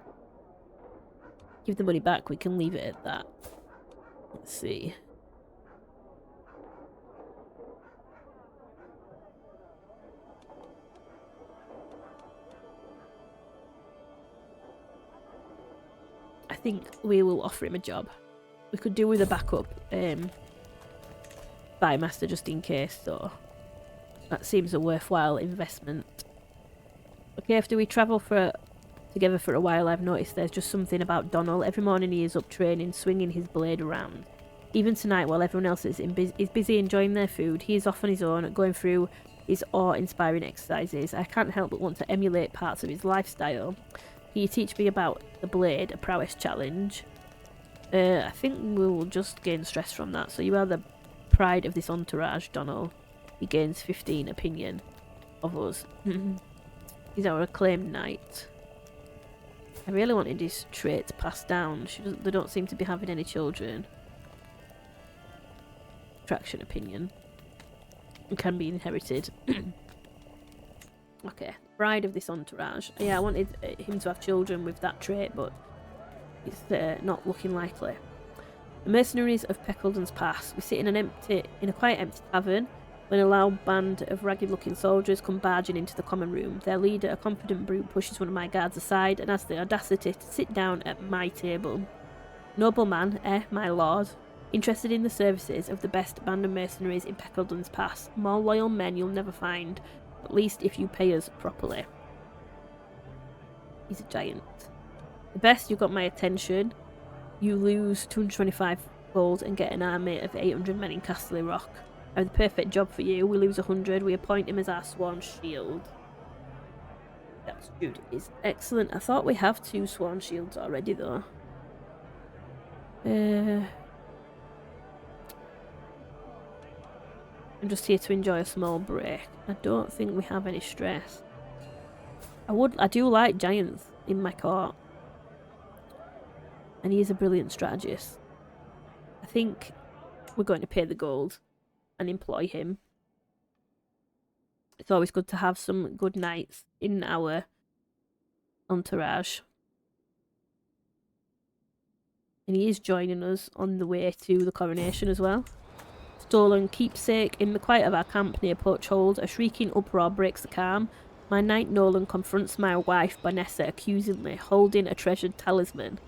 Give the money back. We can leave it at that. Let's see. I think we will offer him a job. We could do with a backup bymaster just in case, though. That seems a worthwhile investment. Okay, after we travel together for a while, I've noticed there's just something about Donald. Every morning he is up training, swinging his blade around. Even tonight, while everyone else is busy enjoying their food, he is off on his own, going through his awe-inspiring exercises. I can't help but want to emulate parts of his lifestyle. Can you teach me about the blade, a prowess challenge? I think we'll just gain stress from that. So you are the pride of this entourage, Donald. He gains 15 opinion of us. He's our acclaimed knight. I really wanted his traits passed down. They don't seem to be having any children. Traction opinion. It can be inherited. Okay. Bride of this entourage. Yeah, I wanted him to have children with that trait, but it's not looking likely. The mercenaries of Peckledon's Pass. We sit in a quite empty tavern when a loud band of ragged-looking soldiers come barging into the common room. Their leader, a confident brute, pushes one of my guards aside and has the audacity to sit down at my table. Nobleman, my lord, interested in the services of the best band of mercenaries in Peckledon's Pass. More loyal men you'll never find, at least if you pay us properly. He's a giant. The best, you got my attention. You lose 225 gold and get an army of 800 men in Casterly Rock. I have the perfect job for you. We lose 100. We appoint him as our sworn shield. That's good. Is excellent. I thought we have 2 sworn shields already, though. I'm just here to enjoy a small break. I don't think we have any stress. I do like giants in my court. And he is a brilliant strategist. I think we're going to pay the gold and employ him. It's always good to have some good knights in our entourage. And he is joining us on the way to the coronation as well. Stolen keepsake. In the quiet of our camp near Poachhold, a shrieking uproar breaks the calm. My knight Nolan confronts my wife Vanessa accusingly, holding a treasured talisman.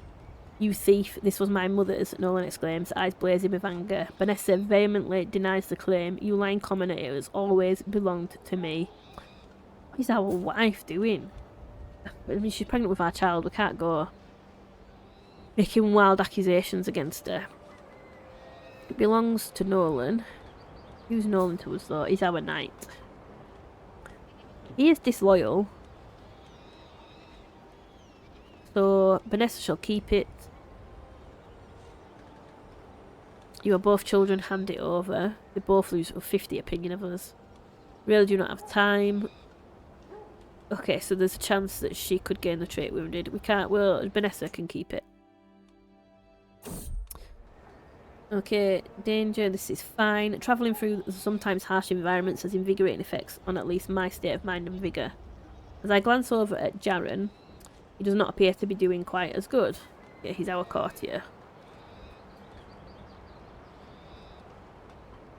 You thief, this was my mother's, Nolan exclaims, eyes blazing with anger. Vanessa vehemently denies the claim. You lying commoner, it has always belonged to me. What is our wife doing? I mean, she's pregnant with our child, we can't go making wild accusations against her. It belongs to Nolan. Who's Nolan to us though? He's our knight. He is disloyal. So Vanessa shall keep it. You are both children, hand it over. They both lose 50 opinion of us. Really do not have time. Okay, so there's a chance that she could gain the trait wounded. We can't, well, Vanessa can keep it. Okay, danger, this is fine. Travelling through sometimes harsh environments has invigorating effects on at least my state of mind and vigour. As I glance over at Jaren, he does not appear to be doing quite as good. Yeah, he's our courtier.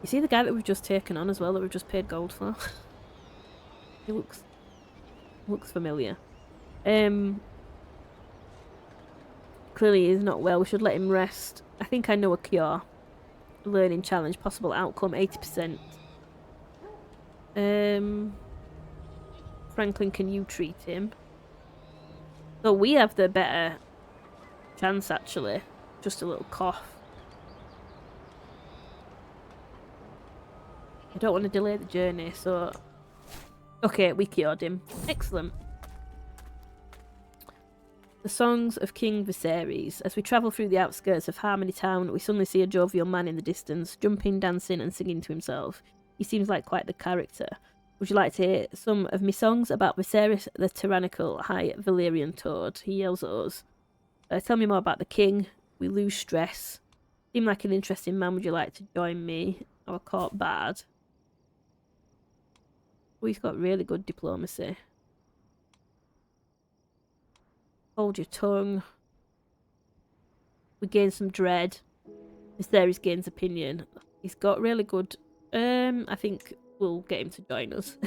You see the guy that we've just taken on as well, that we've just paid gold for? He looks familiar. Clearly he's not well, we should let him rest. I think I know a cure. Learning challenge, possible outcome, 80%. Franklin, can you treat him? So we have the better chance actually. Just a little cough. I don't want to delay the journey, so... Okay, we cured him. Excellent. The Songs of King Viserys. As we travel through the outskirts of Harmony Town, we suddenly see a jovial man in the distance, jumping, dancing and singing to himself. He seems like quite the character. Would you like to hear some of my songs about Viserys the tyrannical High Valyrian Toad? He yells at us. Tell me more about the king. We lose stress. Seem like an interesting man. Would you like to join me? Our court bard. We've got really good diplomacy. Hold your tongue. We gain some dread. Viserys gains opinion. He's got really good... I think we'll get him to join us.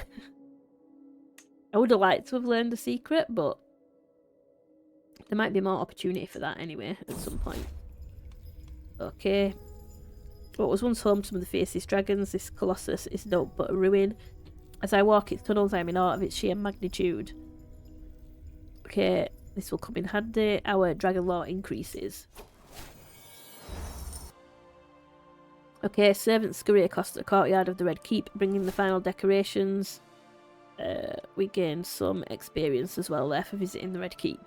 I would have liked to have learned a secret, but there might be more opportunity for that anyway at some point. Okay. What was once home to some of the fiercest dragons, this colossus is no but a ruin. As I walk its tunnels, I am in awe of its sheer magnitude. Okay, this will come in handy. Our dragon law increases. Okay, servants scurry across the courtyard of the Red Keep, bringing the final decorations. We gain some experience as well there for visiting the Red Keep.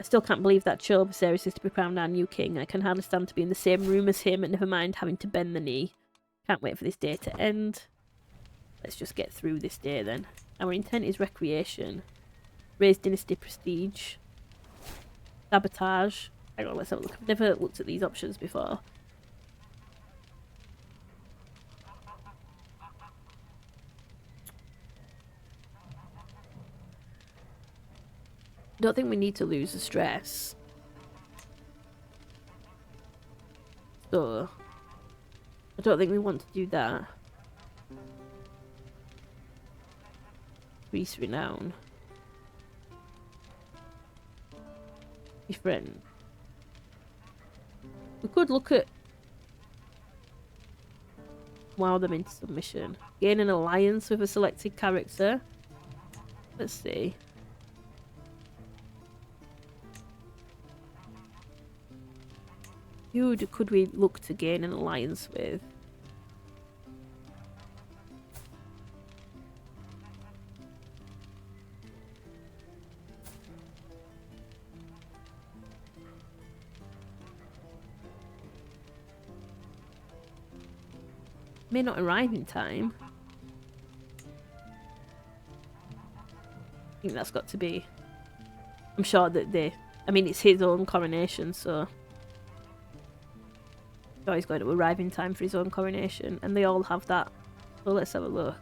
I still can't believe that Cho Viserys is to be crowned our new king. I can hardly stand to be in the same room as him, and never mind having to bend the knee. Can't wait for this day to end. Let's just get through this day then. Our intent is recreation. Raise dynasty prestige. Sabotage. Hang on, let's have a look. I've never looked at these options before. I don't think we need to lose the stress. So, I don't think we want to do that. Increase renown. Befriend. We could look at... wow them into submission. Gain an alliance with a selected character. Let's see. Who could we look to gain an alliance with? May not arrive in time. I think that's got to be... I'm sure that they I mean, it's his own coronation, so... Oh, he's going to arrive in time for his own coronation, and they all have that. So let's have a look.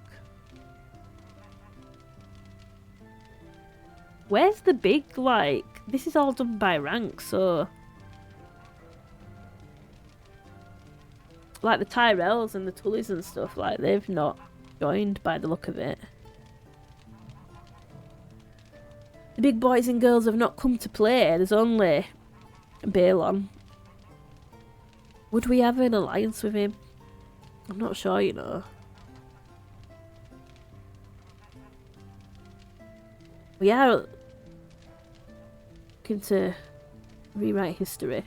Where's the big, like... This is all done by rank, so... Like the Tyrells and the Tullys and stuff, like, they've not joined by the look of it. The big boys and girls have not come to play. There's only Balon. Would we have an alliance with him? I'm not sure, you know. We are looking to rewrite history.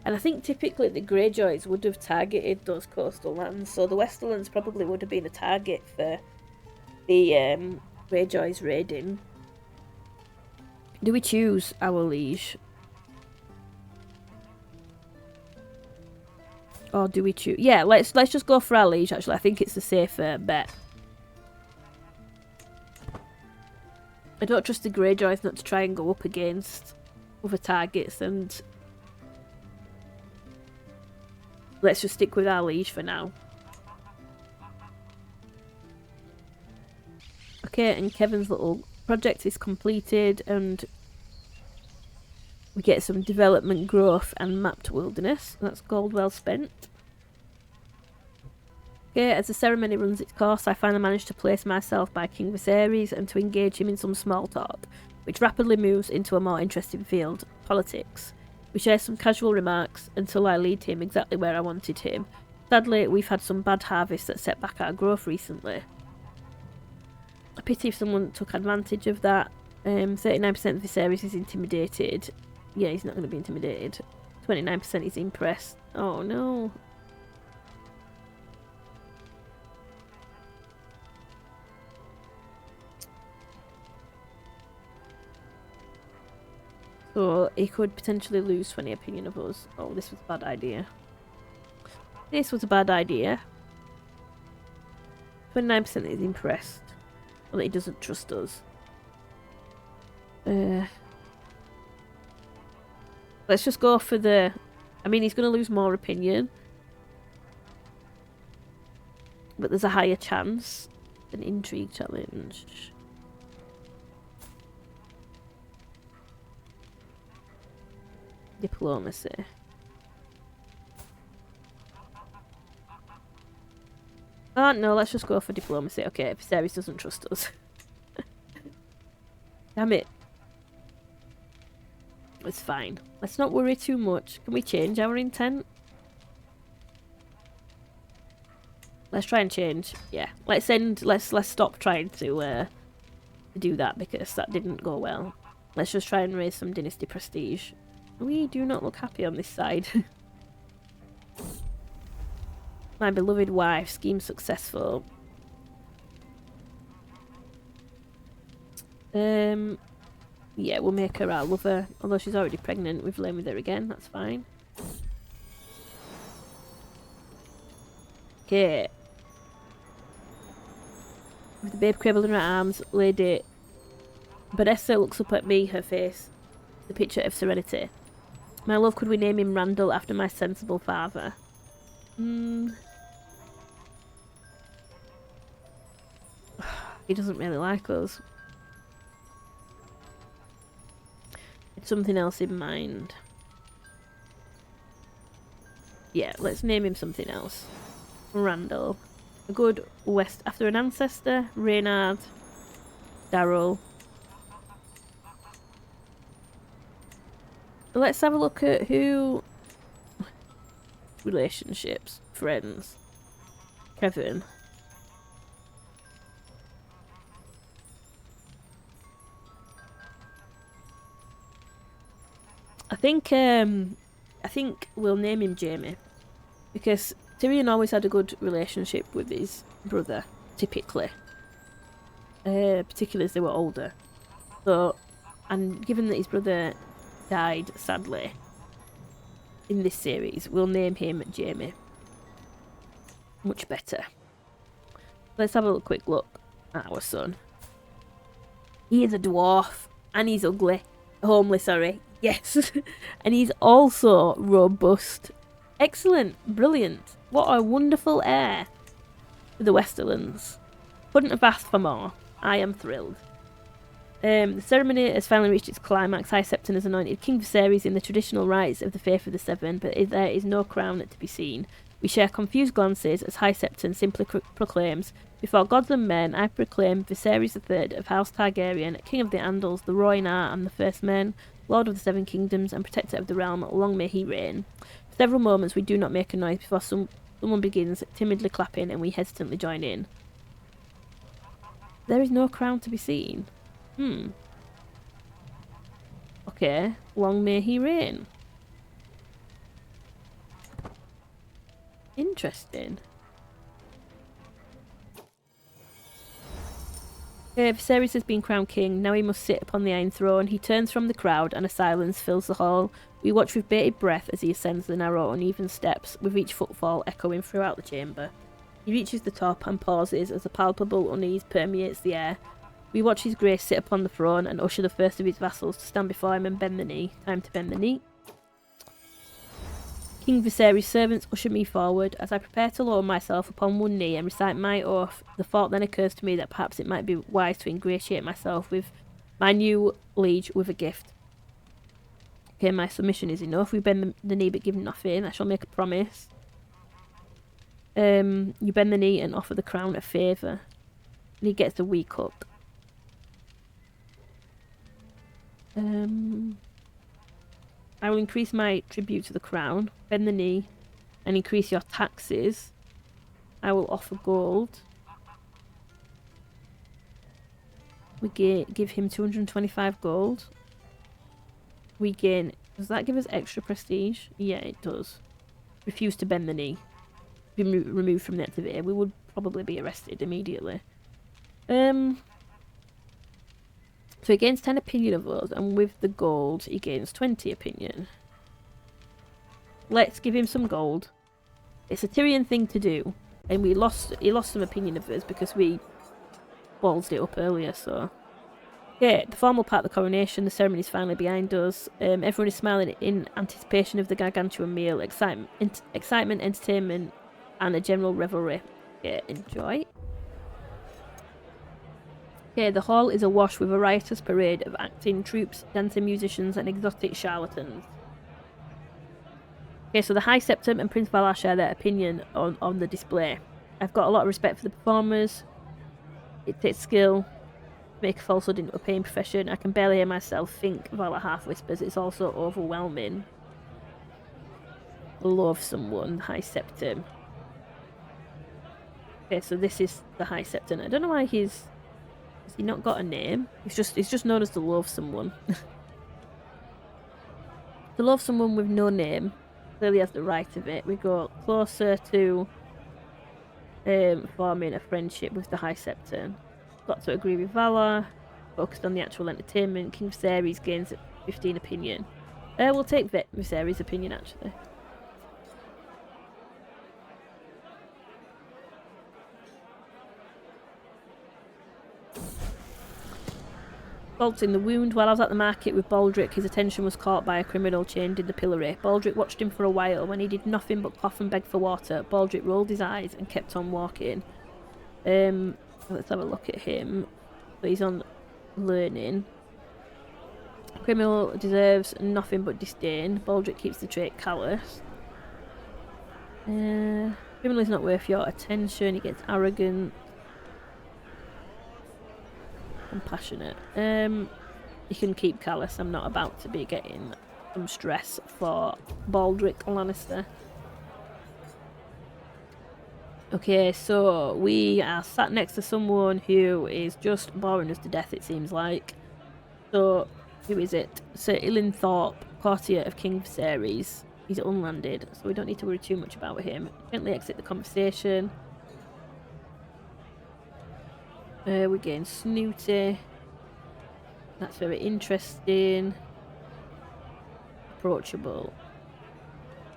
And I think typically the Greyjoys would have targeted those coastal lands, so the Westerlands probably would have been a target for the Greyjoys raiding. Do we choose our liege? Or do we choose... Yeah, let's just go for our liege, actually. I think it's the safer bet. I don't trust the Greyjoys not to try and go up against other targets, and... Let's just stick with our liege for now. Okay, and Kevin's little project is completed, and we get some development growth and mapped wilderness. That's gold well spent. Okay, as the ceremony runs its course, I finally managed to place myself by King Viserys and to engage him in some small talk, which rapidly moves into a more interesting field, politics. We share some casual remarks until I lead him exactly where I wanted him. Sadly, we've had some bad harvests that set back our growth recently. A pity if someone took advantage of that. 39% of Viserys is intimidated. Yeah, he's not going to be intimidated. 29% is impressed. Oh no. So he could potentially lose 20 opinion of us. Oh, this was a bad idea. This was a bad idea. 29% is impressed. Well, he doesn't trust us. Let's just go for the... I mean, he's going to lose more opinion. But there's a higher chance. An intrigue challenge. Diplomacy. Oh no, let's just go for diplomacy. Okay, Viserys doesn't trust us. Damn it. It's fine. Let's not worry too much. Can we change our intent? Let's try and change. Yeah. Let's stop trying to do that because that didn't go well. Let's just try and raise some dynasty prestige. We do not look happy on this side. My beloved wife, scheme successful. Yeah, we'll make her our lover. Although she's already pregnant, we've lain with her again, that's fine. Okay. With the babe cradled in her arms, Lady Vanessa looks up at me, her face, the picture of serenity. My love, could we name him Randall after my sensible father? He doesn't really like us. It's something else in mind. Yeah, let's name him something else. Randall. A good west after an ancestor. Reynard. Darryl. Let's have a look at who... Relationships. Friends. Kevin. I think we'll name him Jamie. Because Tyrion always had a good relationship with his brother, typically. Particularly as they were older. So, and given that his brother died, sadly, in this series, we'll name him Jamie. Much better. Let's have a quick look at our son. He is a dwarf, and he's ugly. Homely, sorry. Yes. And he's also robust. Excellent. Brilliant. What a wonderful heir to the Westerlands. Couldn't have asked for more. I am thrilled. The ceremony has finally reached its climax. High Septon is anointed King Viserys in the traditional rites of the Faith of the Seven, but there is no crown to be seen. We share confused glances as High Septon simply proclaims, "Before gods and men, I proclaim Viserys III of House Targaryen, King of the Andals, the Rhoynar and the First Men, Lord of the Seven Kingdoms and Protector of the Realm, long may he reign." For several moments we do not make a noise before someone begins timidly clapping and we hesitantly join in. There is no crown to be seen. Okay, long may he reign. Interesting. Viserys has been crowned king. Now he must sit upon the Iron Throne. He turns from the crowd and a silence fills the hall. We watch with bated breath as he ascends the narrow, uneven steps, with each footfall echoing throughout the chamber. He reaches the top and pauses as a palpable unease permeates the air. We watch his grace sit upon the throne and usher the first of his vassals to stand before him and bend the knee. Time to bend the knee. King Viserys' servants usher me forward. As I prepare to lower myself upon one knee and recite my oath, the thought then occurs to me that perhaps it might be wise to ingratiate myself with my new liege with a gift. Okay, my submission is enough. We bend the knee but give nothing. I shall make a promise. You bend the knee and offer the crown a favour. And he gets the weak up. I will increase my tribute to the crown, bend the knee, and increase your taxes. I will offer gold. We give him 225 gold. We gain... Does that give us extra prestige? Yeah, it does. Refuse to bend the knee. Be removed from the activity. We would probably be arrested immediately. So he gains 10 opinion of us, and with the gold, he gains 20 opinion. Let's give him some gold. It's a Tyrion thing to do, and he lost some opinion of us because we ballsed it up earlier, so... Okay, the formal part of the coronation, the ceremony is finally behind us. Everyone is smiling in anticipation of the gargantuan meal, excitement, entertainment, and a general revelry. Okay, enjoy. Okay, the hall is awash with a riotous parade of acting troops, dancing musicians, and exotic charlatans. Okay, so the High Septon and Prince Valar share their opinion on the display. I've got a lot of respect for the performers. It takes skill to make a falsehood into a paying profession. I can barely hear myself think, Valar half whispers. It's also overwhelming. Love someone, High Septon. Okay, so this is the High Septon. I don't know why has he not got a name? He's just known as the Love Someone. The Love Someone with no name clearly has the right of it. We go closer to forming a friendship with the High Septon. Got to agree with Valar. Focused on the actual entertainment. King Viserys gains 15 opinion. We'll take Viserys' opinion actually. Salts in the wound. While I was at the market with Baldric, his attention was caught by a criminal chained in the pillory. Baldric watched him for a while. When he did nothing but cough and beg for water, Baldric rolled his eyes and kept on walking. Let's have a look at him. So he's on learning. Criminal deserves nothing but disdain. Baldric keeps the trait callous. Criminal is not worth your attention. He gets arrogant. Compassionate. You can keep callous. I'm not about to be getting some stress for Baldric Lannister. Okay, so we are sat next to someone who is just boring us to death, it seems like. So, who is it? Sir Ilyn Thorpe, courtier of King Viserys. He's unlanded, so we don't need to worry too much about him. Gently exit the conversation. We gain Snooty. That's very interesting. Approachable.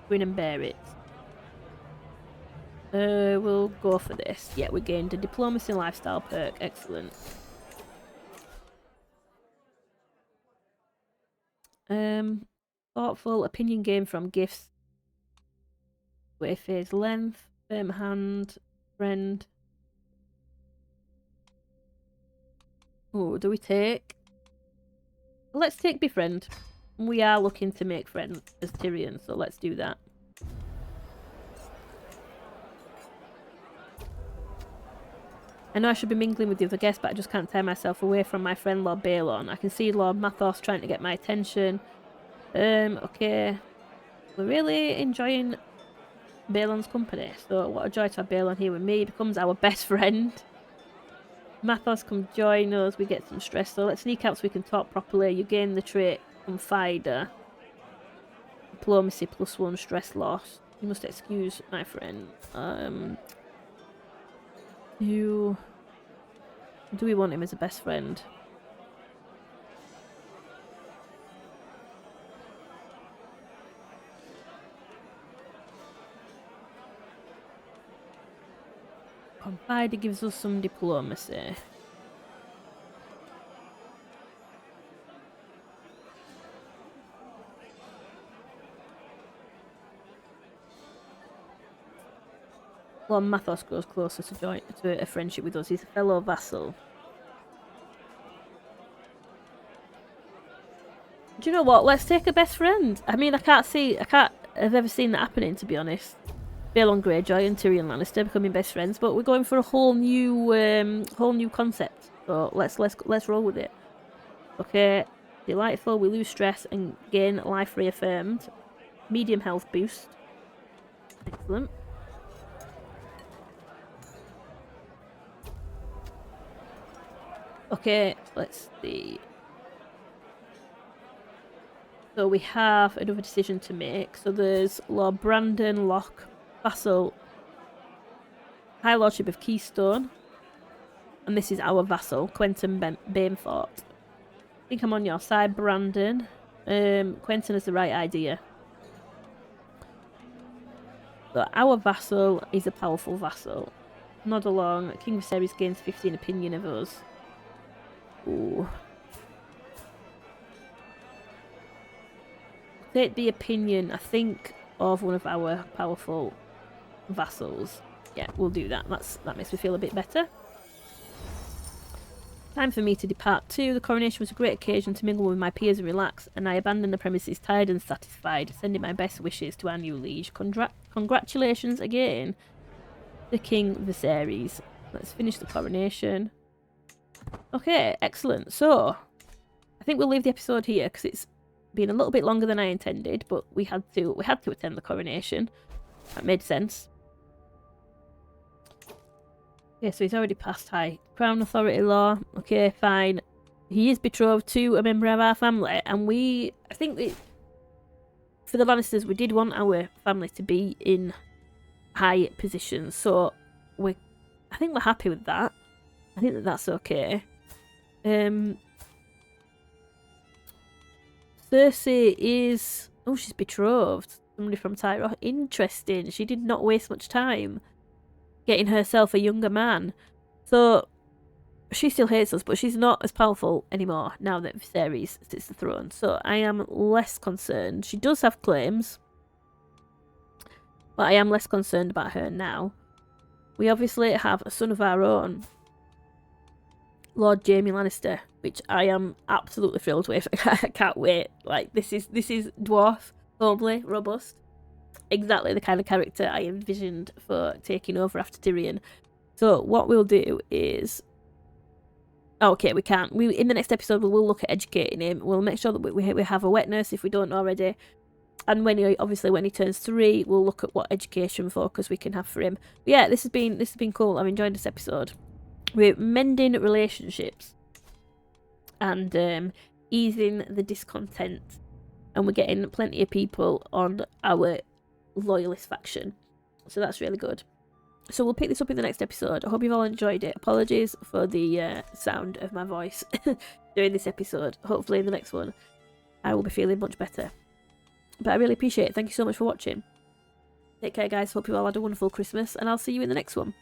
Grin and bear it. We'll go for this. Yeah, we gained a diplomacy lifestyle perk. Excellent. Thoughtful opinion game from gifts. Way phase length. Firm hand. Friend. Oh, do we take? Let's take befriend. We are looking to make friends as Tyrion, so let's do that. I know I should be mingling with the other guests, but I just can't tear myself away from my friend Lord Balon. I can see Lord Mathos trying to get my attention. Okay. We're really enjoying Balon's company, so what a joy to have Balon here with me. He becomes our best friend. Mathos, come join us. We get some stress, so let's sneak out so we can talk properly. You gain the trait Confider. Diplomacy +1, stress loss. You must excuse my friend. Do we want him as a best friend? Confider gives us some diplomacy. Lord Mathos grows closer to a friendship with us. He's a fellow vassal. Do you know what? Let's take a best friend. I mean, I can't have ever seen that happening, to be honest. Balon Greyjoy and Tyrion Lannister becoming best friends, but we're going for a whole new concept. So let's roll with it. Okay, delightful. We lose stress and gain life reaffirmed. Medium health boost. Excellent. Okay, let's see. So we have another decision to make. So there's Lord Brandon Locke, vassal, High Lordship of Keystone. And this is our vassal, Quentin Bainfort. I think I'm on your side, Brandon. Quentin has the right idea. So our vassal is a powerful vassal. Nod along. King Viserys gains 15 opinion of us. Ooh. Take the opinion, I think, of one of our powerful vassals. Yeah, we'll do that. That makes me feel a bit better. Time for me to depart too. The coronation was a great occasion to mingle with my peers and relax, and I abandoned the premises tired and satisfied, sending my best wishes to our new liege. Congratulations again to King Viserys. Let's finish the coronation. Okay, excellent. So, I think we'll leave the episode here because it's been a little bit longer than I intended, but we had to attend the coronation. That made sense. Okay, so he's already passed High Crown Authority law. Okay, fine. He is betrothed to a member of our family, and I think for the Lannisters, we did want our family to be in high positions, so I think we're happy with that. I think that's okay. Cersei is... Oh, she's betrothed. Somebody from Tyrone. Interesting. She did not waste much time getting herself a younger man. So, she still hates us, but she's not as powerful anymore now that Viserys sits the throne. So, I am less concerned. She does have claims, but I am less concerned about her now. We obviously have a son of our own, Lord Jaime Lannister, which I am absolutely thrilled with. I can't wait. Like, this is dwarf, homely, robust. Exactly the kind of character I envisioned for taking over after Tyrion. So what we'll do is... Okay, we can't. In the next episode, we'll look at educating him. We'll make sure that we have a wet nurse if we don't already. And when he turns 3, we'll look at what education focus we can have for him. But yeah, this has been cool. I've enjoyed this episode. We're mending relationships and easing the discontent, and we're getting plenty of people on our loyalist faction, so that's really good. So we'll pick this up in the next episode. I hope you've all enjoyed it. Apologies for the sound of my voice during this episode. Hopefully in the next one I will be feeling much better, but I really appreciate it. Thank you so much for watching. Take care, guys. Hope you all had a wonderful Christmas, and I'll see you in the next one.